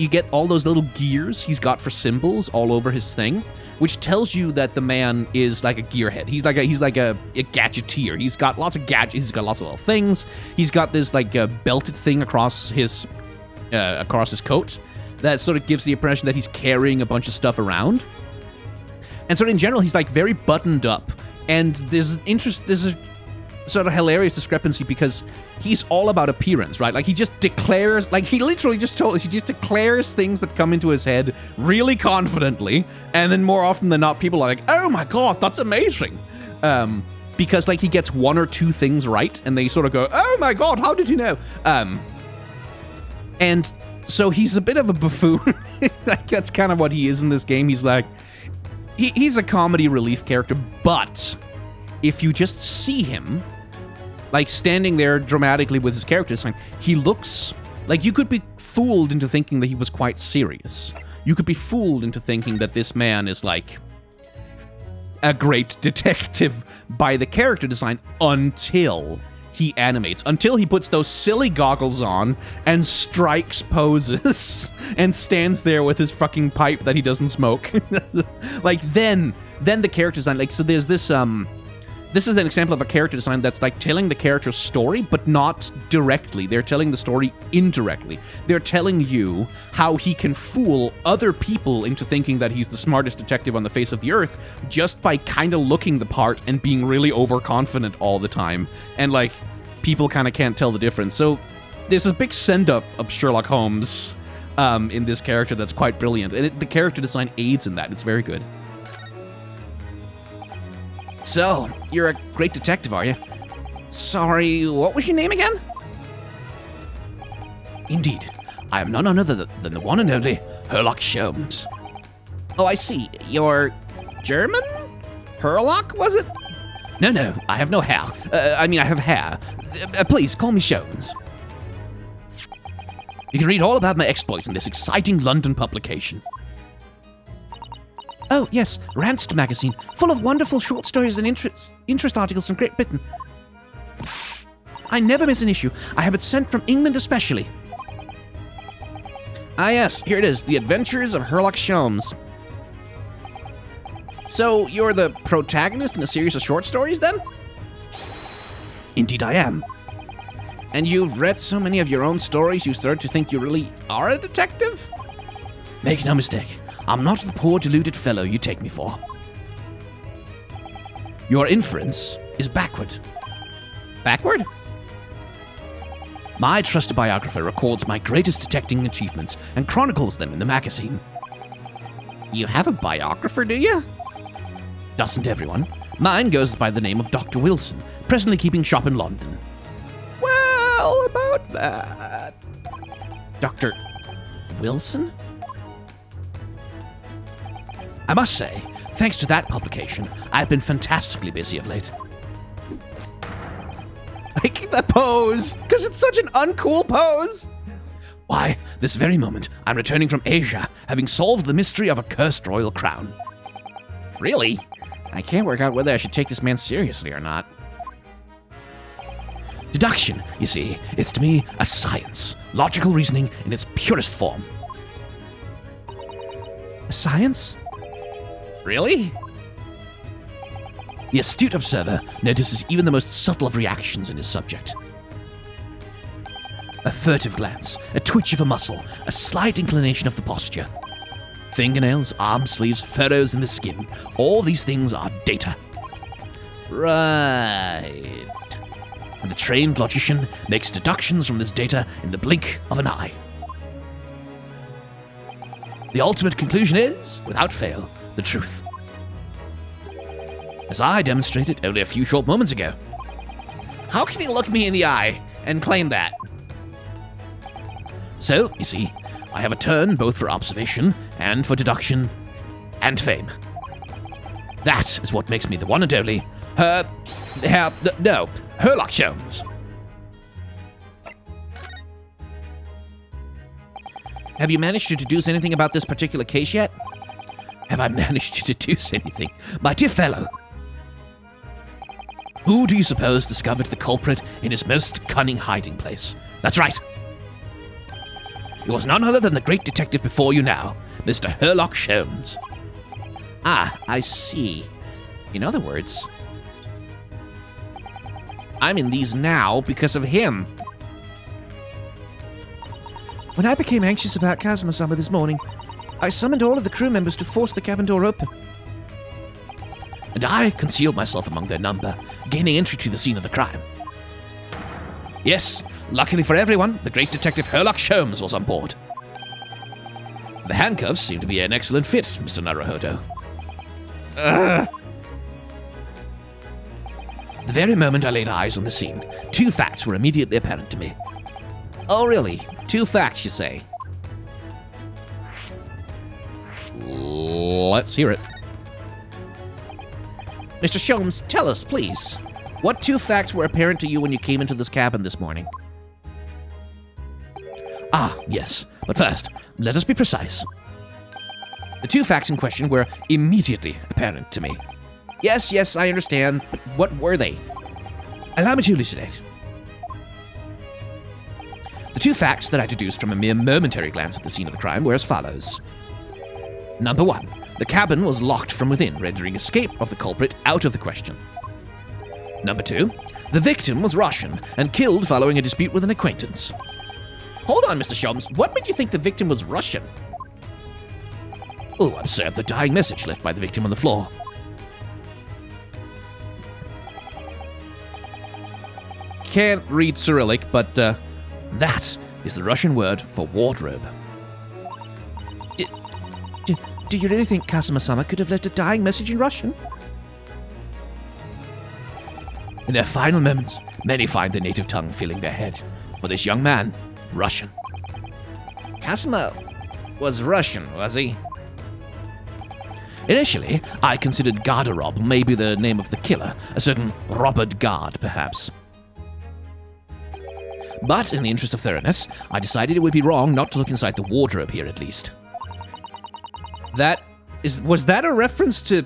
get all those little gears he's got for symbols all over his thing, which tells you that the man is like a gearhead. He's like a gadgeteer. He's got lots of gadgets. He's got lots of little things. He's got this like belted thing across his coat that sort of gives the impression that he's carrying a bunch of stuff around. And so in general, he's like very buttoned up. And there's a sort of hilarious discrepancy because he's all about appearance, right? Like he just declares, like he just declares things that come into his head really confidently, and then more often than not, people are like, "Oh my god, that's amazing," because like he gets one or two things right, and they sort of go, "Oh my god, how did you know?" And so he's a bit of a buffoon. Like that's kind of what he is in this game. He's like, he's a comedy relief character, but if you just see him, like, standing there dramatically with his character design, he looks like you could be fooled into thinking that he was quite serious. You could be fooled into thinking that this man is, like, a great detective by the character design until he animates, until he puts those silly goggles on and strikes poses and stands there with his fucking pipe that he doesn't smoke. Like, then the character design, like, so there's this, this is an example of a character design that's like telling the character's story, but not directly. They're telling the story indirectly. They're telling you how he can fool other people into thinking that he's the smartest detective on the face of the earth just by kind of looking the part and being really overconfident all the time. And like, people kind of can't tell the difference. So there's a big send-up of Sherlock Holmes in this character that's quite brilliant. And the character design aids in that. It's very good. So, you're a great detective, are you? Sorry, what was your name again? Indeed, I am none other than the one and only Sherlock Holmes. Oh, I see. You're German? Sherlock, was it? No, I have no hair. I have hair. Please, call me Holmes. You can read all about my exploits in this exciting London publication. Oh, yes, Randst magazine, full of wonderful short stories and interest articles from Great Britain. I never miss an issue. I have it sent from England especially. Ah, yes, here it is, The Adventures of Sherlock Holmes. So, you're the protagonist in a series of short stories, then? Indeed I am. And you've read so many of your own stories you start to think you really are a detective? Make no mistake. I'm not the poor deluded fellow you take me for. Your inference is backward. Backward? My trusted biographer records my greatest detecting achievements and chronicles them in the magazine. You have a biographer, do you? Doesn't everyone? Mine goes by the name of Dr. Wilson, presently keeping shop in London. Well, about that. Dr. Wilson? I must say, thanks to that publication, I've been fantastically busy of late. I like that pose, because it's such an uncool pose. Why, this very moment, I'm returning from Asia, having solved the mystery of a cursed royal crown. Really? I can't work out whether I should take this man seriously or not. Deduction, you see, is to me a science, logical reasoning in its purest form. A science? Really? The astute observer notices even the most subtle of reactions in his subject. A furtive glance, a twitch of a muscle, a slight inclination of the posture. Fingernails, arm sleeves, furrows in the skin. All these things are data. Right. And the trained logician makes deductions from this data in the blink of an eye. The ultimate conclusion is, without fail, the truth. As I demonstrated only a few short moments ago. How can you look me in the eye and claim that? So, you see, I have a turn both for observation and for deduction and fame. That is what makes me the one and only Sherlock Holmes. Have you managed to deduce anything about this particular case yet? Have I managed to deduce anything? My dear fellow, who do you suppose discovered the culprit in his most cunning hiding place? That's right. It was none other than the great detective before you now, Mr. Sherlock Holmes. Ah, I see. In other words, I'm in these now because of him. When I became anxious about Kazuma-sama this morning, I summoned all of the crew members to force the cabin door open. And I concealed myself among their number, gaining entry to the scene of the crime. Yes, luckily for everyone, the great detective Sherlock Holmes was on board. The handcuffs seem to be an excellent fit, Mr. Naruhodo. The very moment I laid eyes on the scene, 2 facts were immediately apparent to me. Oh, really? 2 facts, you say? Let's hear it. Mr. Holmes, tell us, please. What 2 facts were apparent to you when you came into this cabin this morning? Ah, yes. But first, let us be precise. The 2 facts in question were immediately apparent to me. Yes, I understand, but what were they? Allow me to elucidate. The 2 facts that I deduced from a mere momentary glance at the scene of the crime were as follows. Number 1, the cabin was locked from within, rendering escape of the culprit out of the question. Number 2, the victim was Russian and killed following a dispute with an acquaintance. Hold on, Mr. Holmes, what made you think the victim was Russian? Oh, observe the dying message left by the victim on the floor. Can't read Cyrillic, but that is the Russian word for wardrobe. Do you really think Kazuma-sama could have left a dying message in Russian? In their final moments, many find their native tongue filling their head. For this young man, Russian. Kazuma was Russian, was he? Initially, I considered Garderob may be the name of the killer, a certain Robert Gard, perhaps. But in the interest of thoroughness, I decided it would be wrong not to look inside the wardrobe here at least. Was that a reference to...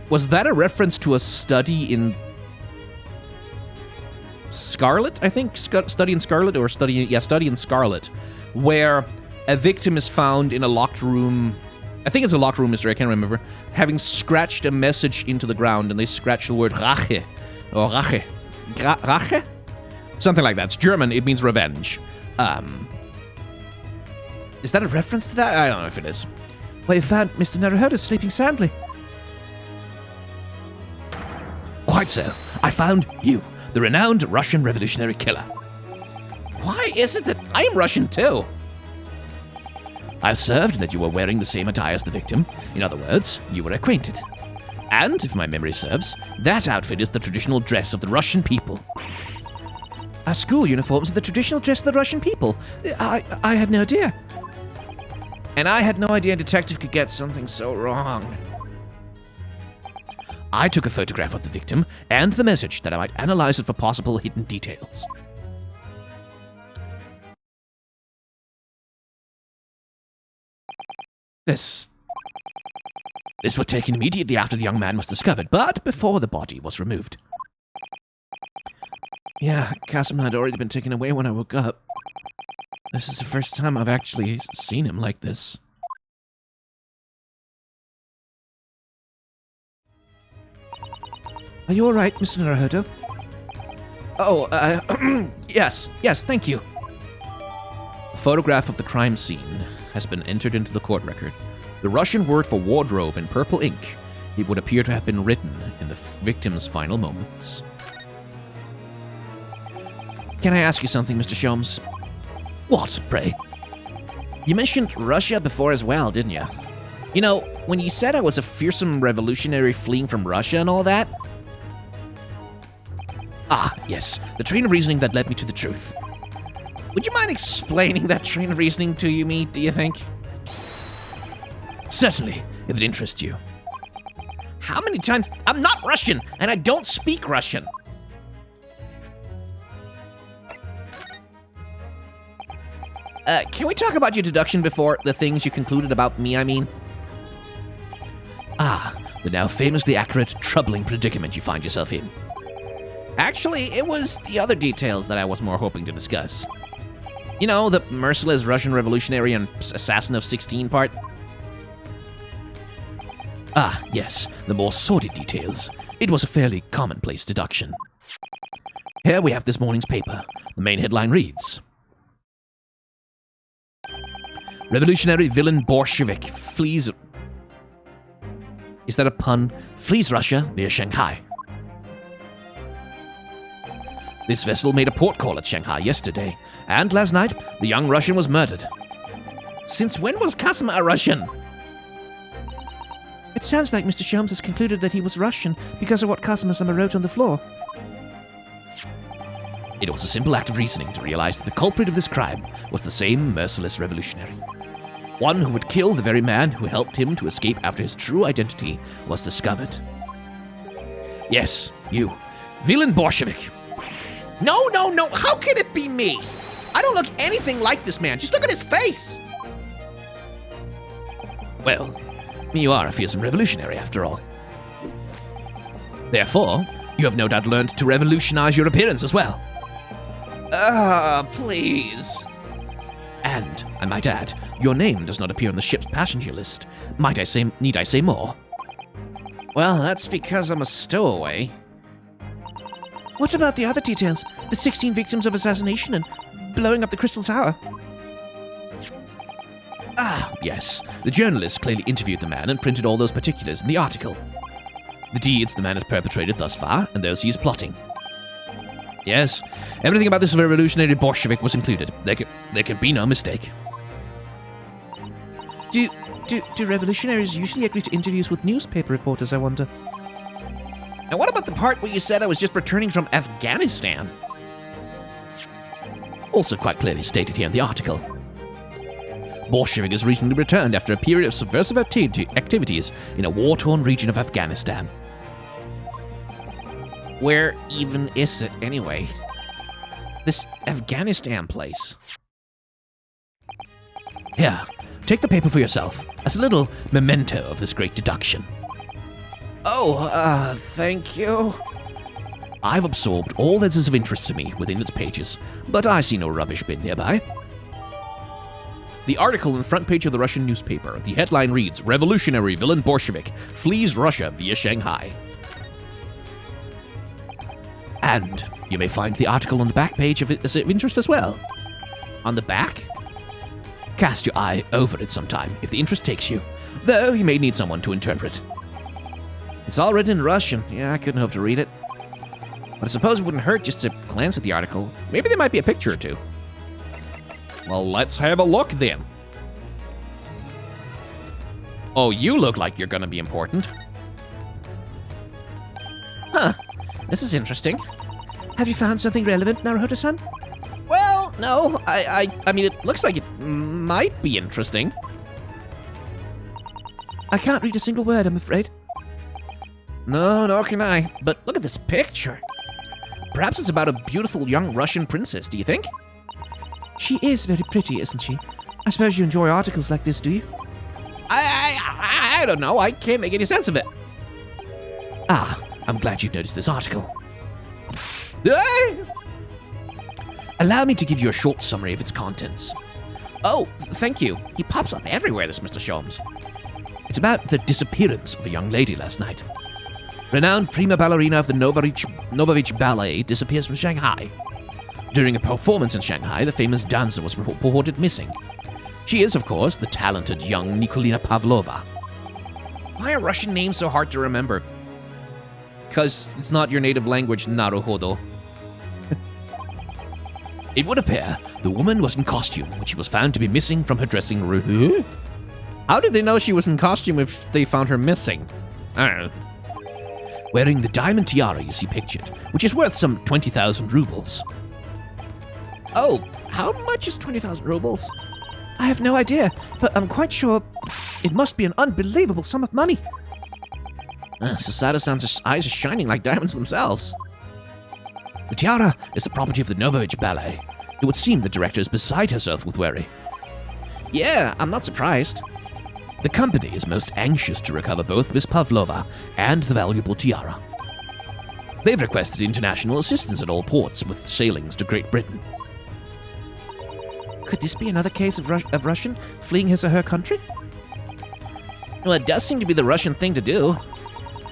Was that a reference to a study in... Scarlet, I think? Study in Scarlet, or Study in Scarlet, where a victim is found in a locked room. I think it's a locked room mystery, I can't remember. Having scratched a message into the ground, and they scratch the word Rache. Or Rache. Rache? Something like that. It's German, it means revenge. Is that a reference to that? I don't know if it is. Well, you found Mr. Naruhodo sleeping soundly. Quite so. I found you, the renowned Russian revolutionary killer. Why is it that I am Russian too? I observed that you were wearing the same attire as the victim. In other words, you were acquainted. And, if my memory serves, that outfit is the traditional dress of the Russian people. Our school uniforms are the traditional dress of the Russian people. I had no idea. And I had no idea a detective could get something so wrong. I took a photograph of the victim and the message that I might analyze it for possible hidden details. This was taken immediately after the young man was discovered, but before the body was removed. Yeah, Kazuma had already been taken away when I woke up. This is the first time I've actually seen him like this. Are you alright, Mr. Naruhodo? Oh, yes, thank you. A photograph of the crime scene has been entered into the court record. The Russian word for wardrobe in purple ink, it would appear to have been written in the victim's final moments. Can I ask you something, Mr. Holmes? What, pray? You mentioned Russia before as well, didn't you? You know, when you said I was a fearsome revolutionary fleeing from Russia and all that... Ah, yes, the train of reasoning that led me to the truth. Would you mind explaining that train of reasoning to me, do you think? Certainly, if it interests you. How many times... I'm not Russian, and I don't speak Russian. Can we talk about your deduction before the things you concluded about me, I mean? Ah, the now famously accurate, troubling predicament you find yourself in. Actually, it was the other details that I was more hoping to discuss. You know, the merciless Russian revolutionary and assassin of 16 part? Ah, yes, the more sordid details. It was a fairly commonplace deduction. Here we have this morning's paper. The main headline reads: Revolutionary villain Bolshevik flees... Is that a pun? Flees Russia via Shanghai. This vessel made a port call at Shanghai yesterday, and last night, the young Russian was murdered. Since when was Kazma a Russian? It sounds like Mr. Sholmes has concluded that he was Russian because of what Kazma-sama wrote on the floor. It was a simple act of reasoning to realize that the culprit of this crime was the same merciless revolutionary. One who would kill the very man who helped him to escape after his true identity was discovered. Yes, you. Villain Bolshevik. No, how can it be me? I don't look anything like this man. Just look at his face. Well, you are a fearsome revolutionary after all. Therefore, you have no doubt learned to revolutionize your appearance as well. Please. And, I might add, your name does not appear on the ship's passenger list. Need I say more? Well, that's because I'm a stowaway. What about the other details? The 16 victims of assassination and blowing up the Crystal Tower? Ah, yes. The journalist clearly interviewed the man and printed all those particulars in the article. The deeds the man has perpetrated thus far, and those he is plotting. Yes, everything about this revolutionary Bolshevik was included. There can be no mistake. Do revolutionaries usually agree to interviews with newspaper reporters, I wonder? And what about the part where you said I was just returning from Afghanistan? Also quite clearly stated here in the article. Bolshevik has recently returned after a period of subversive activities in a war-torn region of Afghanistan. Where even is it, anyway? This Afghanistan place. Here, take the paper for yourself, as a little memento of this great deduction. Oh, thank you. I've absorbed all that is of interest to me within its pages, but I see no rubbish bin nearby. The article in the front page of the Russian newspaper, the headline reads, Revolutionary villain Bolshevik flees Russia via Shanghai. And you may find the article on the back page if it is of interest as well. On the back? Cast your eye over it sometime if the interest takes you, though you may need someone to interpret. It's all written in Russian. Yeah, I couldn't hope to read it. But I suppose it wouldn't hurt just to glance at the article. Maybe there might be a picture or two. Well, let's have a look then. Oh, you look like you're gonna be important. Huh. This is interesting. Have you found something relevant, Naruhodo-san? Well, no. I mean, it looks like it might be interesting. I can't read a single word, I'm afraid. No, nor can I. But look at this picture. Perhaps it's about a beautiful young Russian princess, do you think? She is very pretty, isn't she? I suppose you enjoy articles like this, do you? I don't know. I can't make any sense of it. Ah, I'm glad you've noticed this article. Allow me to give you a short summary of its contents. Oh, thank you. He pops up everywhere, this Mr. Sholmes. It's about the disappearance of a young lady last night. Renowned prima ballerina of the Novovich Ballet disappears from Shanghai. During a performance in Shanghai, the famous dancer was reported missing. She is, of course, the talented young Nikolina Pavlova. Why are Russian names so hard to remember? Because it's not your native language, Naruhodo. It would appear the woman was in costume when she was found to be missing from her dressing room. How did they know she was in costume if they found her missing? I don't know. Wearing the diamond tiara you see pictured, which is worth some 20,000 rubles. Oh, how much is 20,000 rubles? I have no idea, but I'm quite sure it must be an unbelievable sum of money. Sasada-san's eyes are shining like diamonds themselves. The tiara is the property of the Novovich Ballet. It would seem the director is beside herself with worry. Yeah, I'm not surprised. The company is most anxious to recover both Miss Pavlova and the valuable tiara. They've requested international assistance at all ports with sailings to Great Britain. Could this be another case of Russian fleeing his or her country? Well, it does seem to be the Russian thing to do.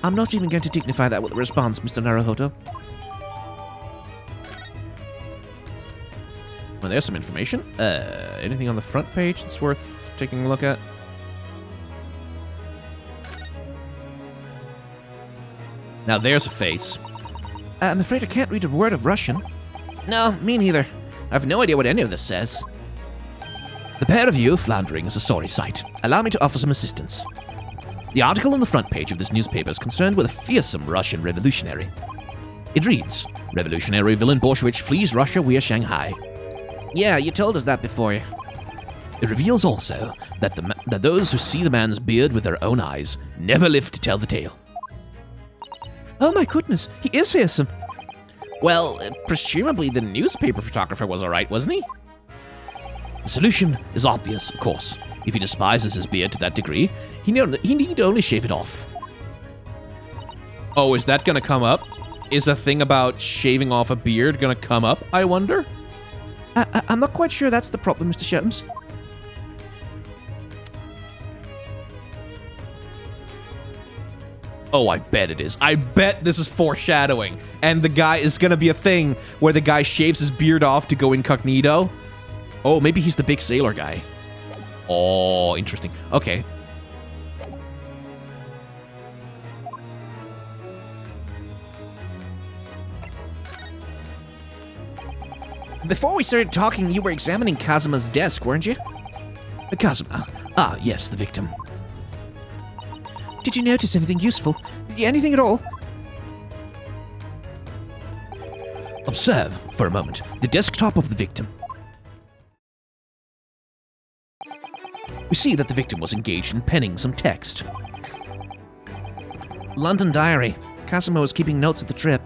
I'm not even going to dignify that with a response, Mr. Naruhodo. Well, there's some information. Anything on the front page that's worth taking a look at? Now there's a face. I'm afraid I can't read a word of Russian. No, me neither. I have no idea what any of this says. The pair of you floundering is a sorry sight. Allow me to offer some assistance. The article on the front page of this newspaper is concerned with a fearsome Russian revolutionary. It reads, Revolutionary villain Borshevich flees Russia via Shanghai. Yeah, you told us that before. It reveals also that, that those who see the man's beard with their own eyes never live to tell the tale. Oh my goodness, he is fearsome. Well, presumably the newspaper photographer was alright, wasn't he? The solution is obvious, of course. If he despises his beard to that degree, he need only shave it off. Oh, is that gonna come up? Is a thing about shaving off a beard gonna come up, I wonder? I'm not quite sure that's the problem, Mr. Shelms. Oh, I bet it is. I bet this is foreshadowing. And the guy is gonna be a thing where the guy shaves his beard off to go incognito. Oh, maybe he's the big sailor guy. Oh, interesting. Okay. Before we started talking, you were examining Kazuma's desk, weren't you? Kazuma. Ah, yes, the victim. Did you notice anything useful? Anything at all? Observe, for a moment, the desktop of the victim. We see that the victim was engaged in penning some text. London diary. Kazuma was keeping notes of the trip.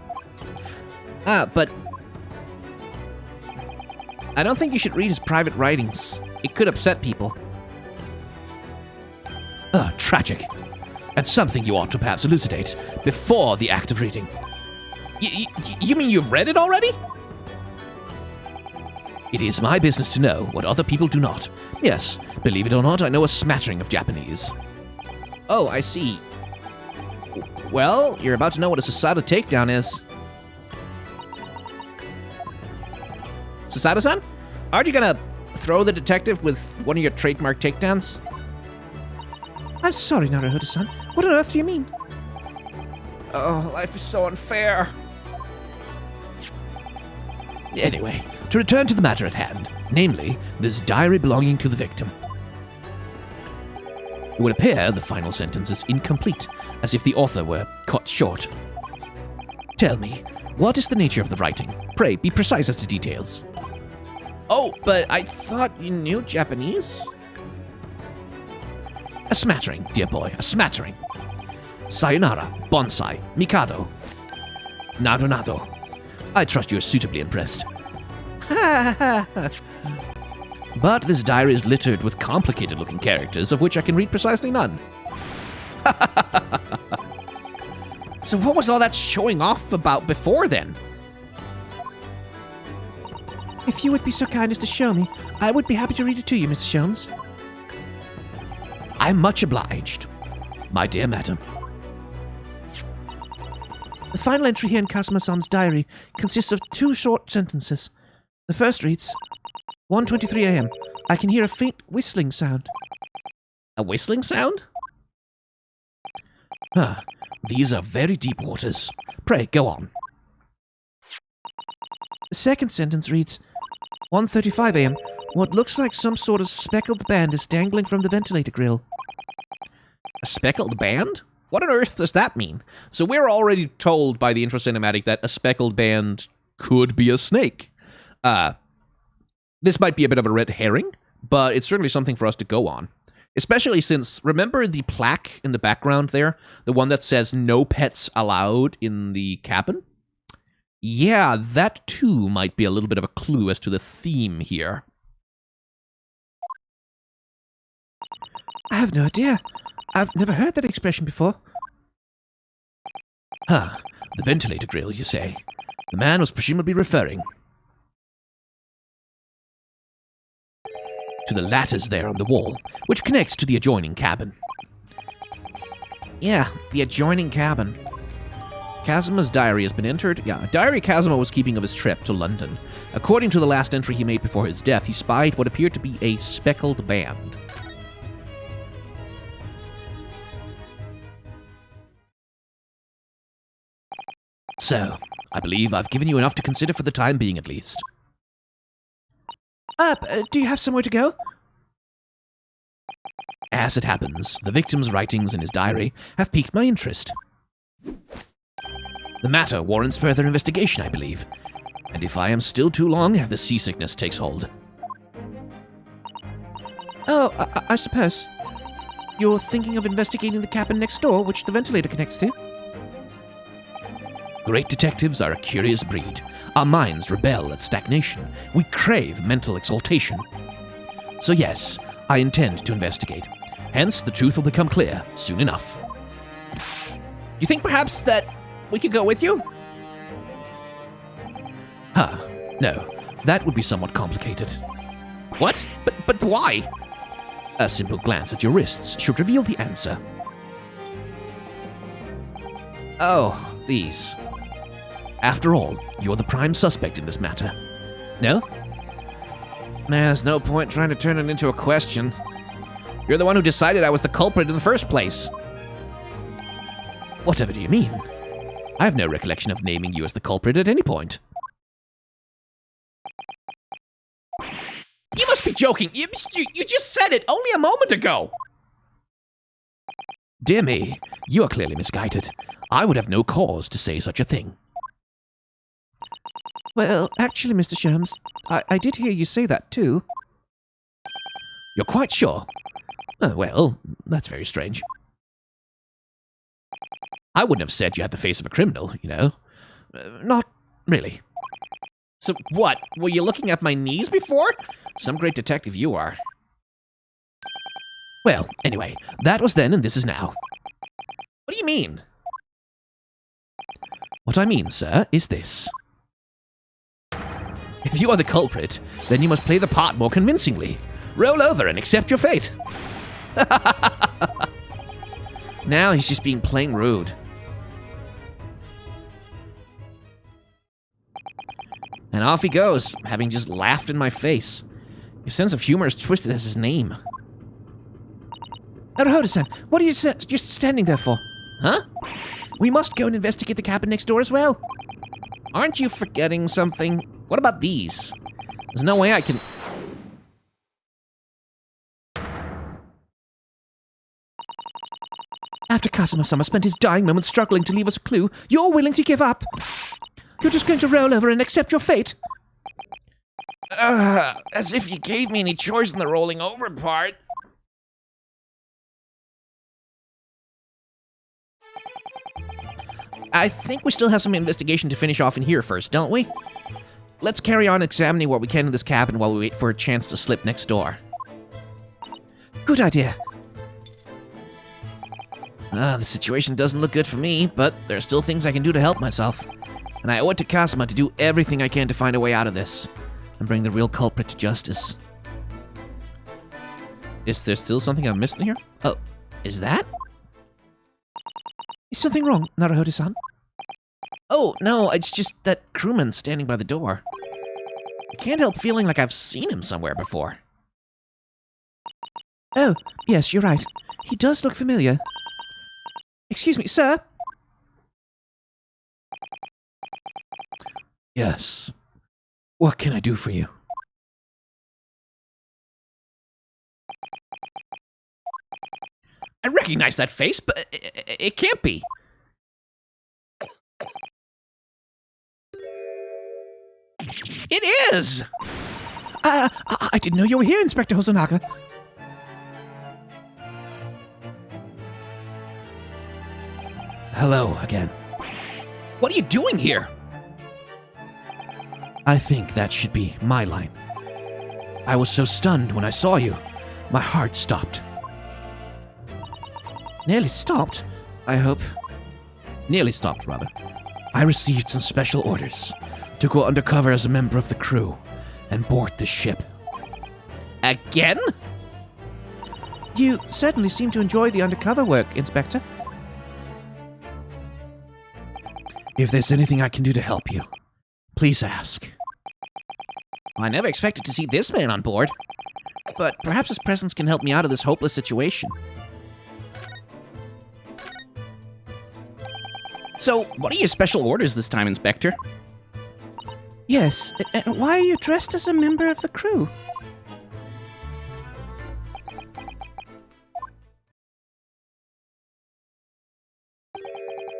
But I don't think you should read his private writings. It could upset people. Tragic. And something you ought to perhaps elucidate before the act of reading. You mean you've read it already? It is my business to know what other people do not. Yes, believe it or not, I know a smattering of Japanese. Oh, I see. Well, you're about to know what a Sasada takedown is. Sasada-san? Aren't you gonna throw the detective with one of your trademark takedowns? I'm sorry, Naruhodo-san. What on earth do you mean? Oh, life is so unfair. Anyway, to return to the matter at hand, namely, this diary belonging to the victim. It would appear the final sentence is incomplete, as if the author were cut short. Tell me, what is the nature of the writing? Pray, be precise as to details. Oh, but I thought you knew Japanese? A smattering, dear boy, a smattering. Sayonara, bonsai, mikado. Nado nado. I trust you are suitably impressed. But this diary is littered with complicated-looking characters, of which I can read precisely none. So what was all that showing off about before, then? If you would be so kind as to show me, I would be happy to read it to you, Mr. Sholmes. I'm much obliged, my dear madam. The final entry here in Kazuma-san's diary consists of 2 short sentences. The first reads, 1:23 a.m. I can hear a faint whistling sound. A whistling sound? These are very deep waters. Pray, go on. The second sentence reads, 1:35 a.m. What looks like some sort of speckled band is dangling from the ventilator grill. A speckled band? What on earth does that mean? So we're already told by the intro cinematic that a speckled band could be a snake. This might be a bit of a red herring, but it's certainly something for us to go on. Especially since, remember the plaque in the background there? The one that says no pets allowed in the cabin? Yeah, that too might be a little bit of a clue as to the theme here. I have no idea. I've never heard that expression before. The ventilator grill, you say? The man was presumably referring to the lattice there on the wall, which connects to the adjoining cabin. Yeah, the adjoining cabin. Cazima's diary has been entered. Yeah, a diary Kazima was keeping of his trip to London. According to the last entry he made before his death, he spied what appeared to be a speckled band. So, I believe I've given you enough to consider for the time being at least. Do you have somewhere to go? As it happens, the victim's writings in his diary have piqued my interest. The matter warrants further investigation, I believe. And if I am still too long, the seasickness takes hold. Oh, I suppose. You're thinking of investigating the cabin next door, which the ventilator connects to? Great detectives are a curious breed. Our minds rebel at stagnation. We crave mental exaltation. So yes, I intend to investigate. Hence, the truth will become clear soon enough. You think perhaps that we could go with you? Huh. No, that would be somewhat complicated. What? But why? A simple glance at your wrists should reveal the answer. Oh, these. After all, you're the prime suspect in this matter. No? There's no point trying to turn it into a question. You're the one who decided I was the culprit in the first place. Whatever do you mean? I have no recollection of naming you as the culprit at any point. You must be joking. You just said it only a moment ago. Dear me, you are clearly misguided. I would have no cause to say such a thing. Well, actually, Mr. Sherms, I did hear you say that too. You're quite sure? Oh, well, that's very strange. I wouldn't have said you had the face of a criminal, you know. Not really. So what? Were you looking at my knees before? Some great detective you are. Well, anyway, that was then and this is now. What do you mean? What I mean, sir, is this. If you are the culprit, then you must play the part more convincingly. Roll over and accept your fate. Now he's just being plain rude. And off he goes, having just laughed in my face. His sense of humor is twisted as his name. Naruhodo-san, what are you just standing there for? Huh? We must go and investigate the cabin next door as well. Aren't you forgetting something? What about these? There's no way I can... After Kazuma-sama spent his dying moments struggling to leave us a clue, you're willing to give up. You're just going to roll over and accept your fate. As if you gave me any choice in the rolling over part. I think we still have some investigation to finish off in here first, don't we? Let's carry on examining what we can in this cabin while we wait for a chance to slip next door. Good idea. The situation doesn't look good for me, but there are still things I can do to help myself. And I owe it to Kazuma to do everything I can to find a way out of this and bring the real culprit to justice. Is there still something I'm missing here? Oh, is that? Is something wrong, Naruhodo-san? Oh, no, it's just that crewman standing by the door. I can't help feeling like I've seen him somewhere before. Oh, yes, you're right. He does look familiar. Excuse me, sir? Yes. What can I do for you? I recognize that face, but it can't be. It is! I didn't know you were here, Inspector Hosonaga. Hello again. What are you doing here? I think that should be my line. I was so stunned when I saw you. My heart stopped. Nearly stopped, I hope. Nearly stopped, rather. I received some special orders to go undercover as a member of the crew and board this ship. Again? You certainly seem to enjoy the undercover work, Inspector. If there's anything I can do to help you, please ask. I never expected to see this man on board. But perhaps his presence can help me out of this hopeless situation. So, what are your special orders this time, Inspector? Yes, and why are you dressed as a member of the crew?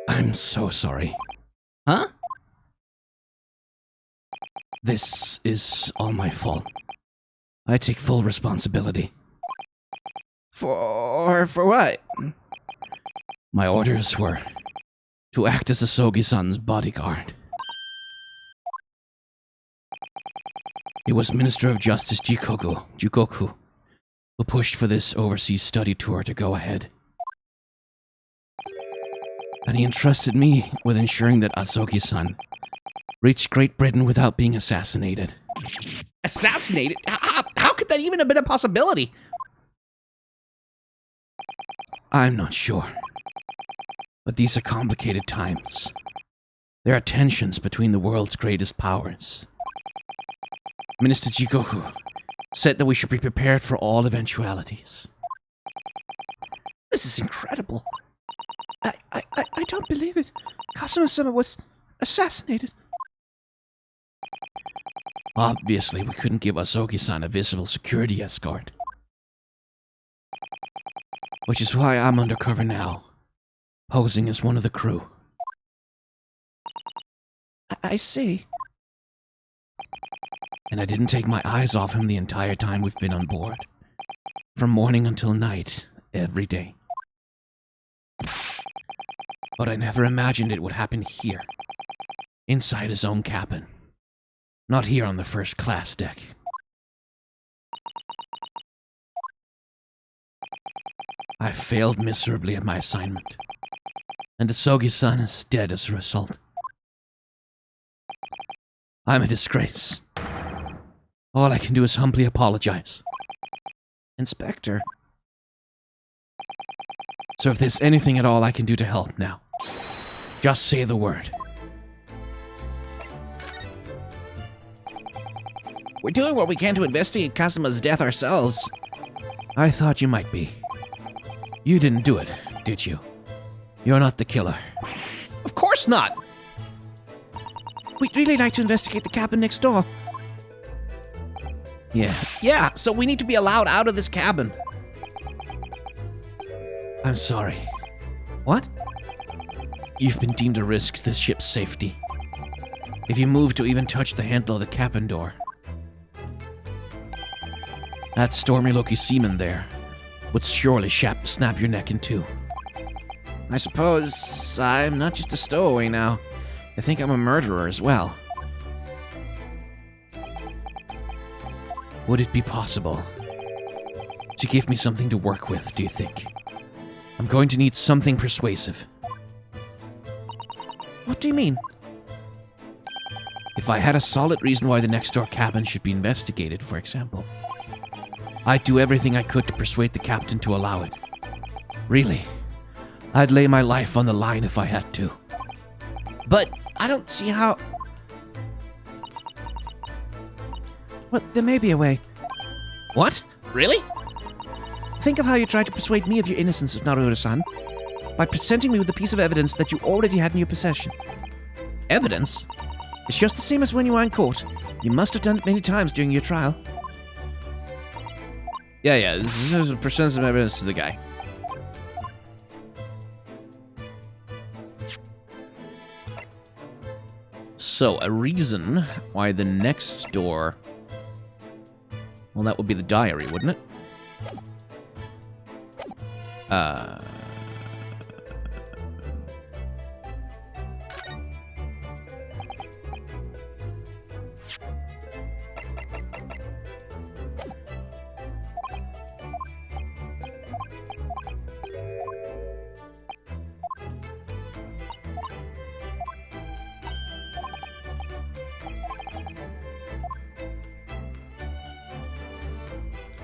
I'm so sorry. Huh? This is all my fault. I take full responsibility. For what? My orders were to act as Asogi-san's bodyguard. It was Minister of Justice Jukoku, who pushed for this overseas study tour to go ahead. And he entrusted me with ensuring that Asogi-san reached Great Britain without being assassinated. Assassinated? How could that even have been a possibility? I'm not sure. But these are complicated times. There are tensions between the world's greatest powers. Minister Jikoku said that we should be prepared for all eventualities. This is incredible. I don't believe it. Kazuma-sama was assassinated. Obviously, we couldn't give Asogi-san a visible security escort. Which is why I'm undercover now, posing as one of the crew. I see. And I didn't take my eyes off him the entire time we've been on board. From morning until night, every day. But I never imagined it would happen here. Inside his own cabin. Not here on the first class deck. I failed miserably at my assignment. And Asogi-san is dead as a result. I'm a disgrace. All I can do is humbly apologize. Inspector. So if there's anything at all I can do to help now, just say the word. We're doing what we can to investigate Kazuma's death ourselves. I thought you might be. You didn't do it, did you? You're not the killer. Of course not! We'd really like to investigate the cabin next door. Yeah, so we need to be allowed out of this cabin. I'm sorry. What? You've been deemed a risk to this ship's safety. If you move to even touch the handle of the cabin door, that stormy Loki seaman there would surely snap your neck in two. I suppose I'm not just a stowaway now. I think I'm a murderer as well. Would it be possible to give me something to work with, do you think? I'm going to need something persuasive. What do you mean? If I had a solid reason why the next door cabin should be investigated, for example, I'd do everything I could to persuade the captain to allow it. Really, I'd lay my life on the line if I had to. But I don't see how... Well, there may be a way. What? Really? Think of how you tried to persuade me of your innocence of Naruto-san by presenting me with a piece of evidence that you already had in your possession. Evidence? It's just the same as when you were in court. You must have done it many times during your trial. Yeah, this is a present some evidence to the guy. So, a reason why the next door... Well, that would be the diary, wouldn't it?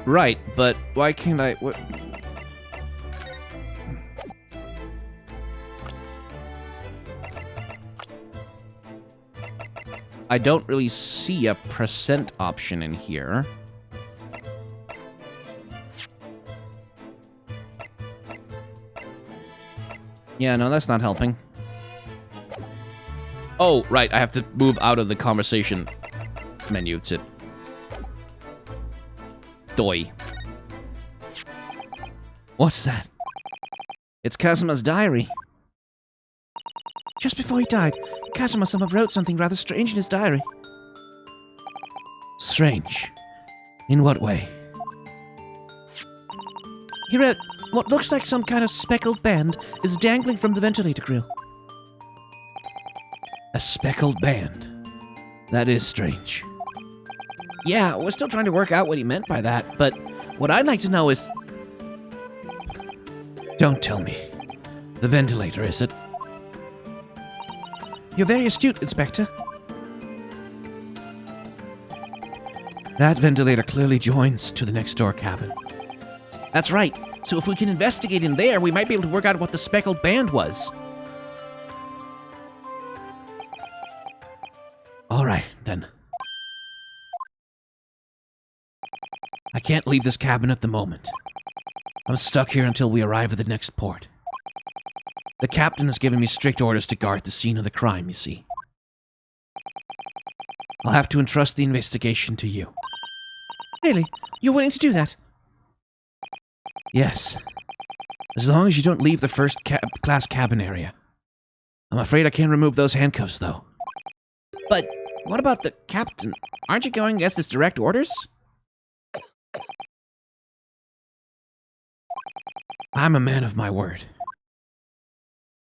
Right, but why can't I... What? I don't really see a percent option in here. Yeah, no, that's not helping. Oh, right, I have to move out of the conversation menu to... Doi. What's that? It's Kazuma's diary. Just before he died, Kazuma-sama wrote something rather strange in his diary. Strange. In what way? He wrote, what looks like some kind of speckled band is dangling from the ventilator grill. A speckled band. That is strange. Yeah, we're still trying to work out what he meant by that, but what I'd like to know is... Don't tell me. The ventilator, is it? You're very astute, Inspector. That ventilator clearly joins to the next door cabin. That's right. So if we can investigate in there, we might be able to work out what the speckled band was. All right, then. I can't leave this cabin at the moment. I'm stuck here until we arrive at the next port. The captain has given me strict orders to guard the scene of the crime, you see. I'll have to entrust the investigation to you. Really? You're willing to do that? Yes. As long as you don't leave the first-class cabin area. I'm afraid I can't remove those handcuffs, though. But what about the captain? Aren't you going against his direct orders? I'm a man of my word.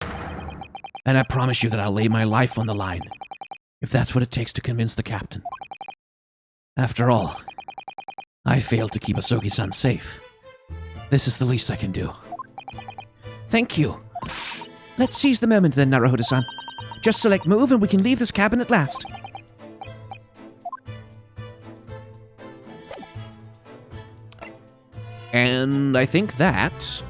And I promise you that I'll lay my life on the line, if that's what it takes to convince the captain. After all, I failed to keep Asogi-san safe. This is the least I can do. Thank you. Let's seize the moment then, Naruhodo-san. Just select move and we can leave this cabin at last. And I think that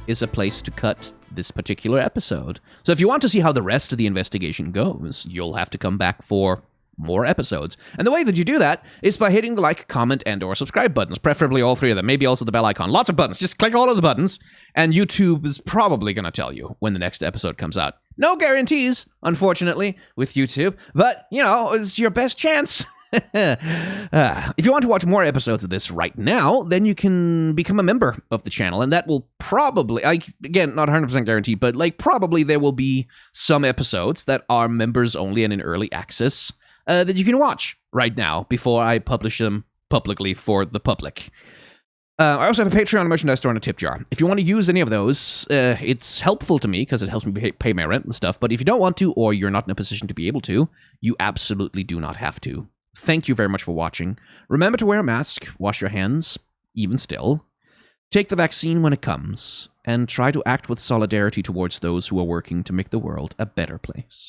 is a place to cut this particular episode. So if you want to see how the rest of the investigation goes, you'll have to come back for more episodes. And the way that you do that is by hitting the like, comment, and or subscribe buttons, preferably all three of them, maybe also the bell icon. Lots of buttons. Just click all of the buttons, and YouTube is probably going to tell you when the next episode comes out. No guarantees, unfortunately, with YouTube, but, you know, it's your best chance. If you want to watch more episodes of this right now, then you can become a member of the channel, and that will probably, again, not 100% guaranteed, but like probably there will be some episodes that are members only and in early access that you can watch right now before I publish them publicly for the public. I also have a Patreon, a merchandise store, and a tip jar. If you want to use any of those, it's helpful to me because it helps me pay my rent and stuff, but if you don't want to, or you're not in a position to be able to, you absolutely do not have to. Thank you very much for watching. Remember to wear a mask, wash your hands, even still. Take the vaccine when it comes, and try to act with solidarity towards those who are working to make the world a better place.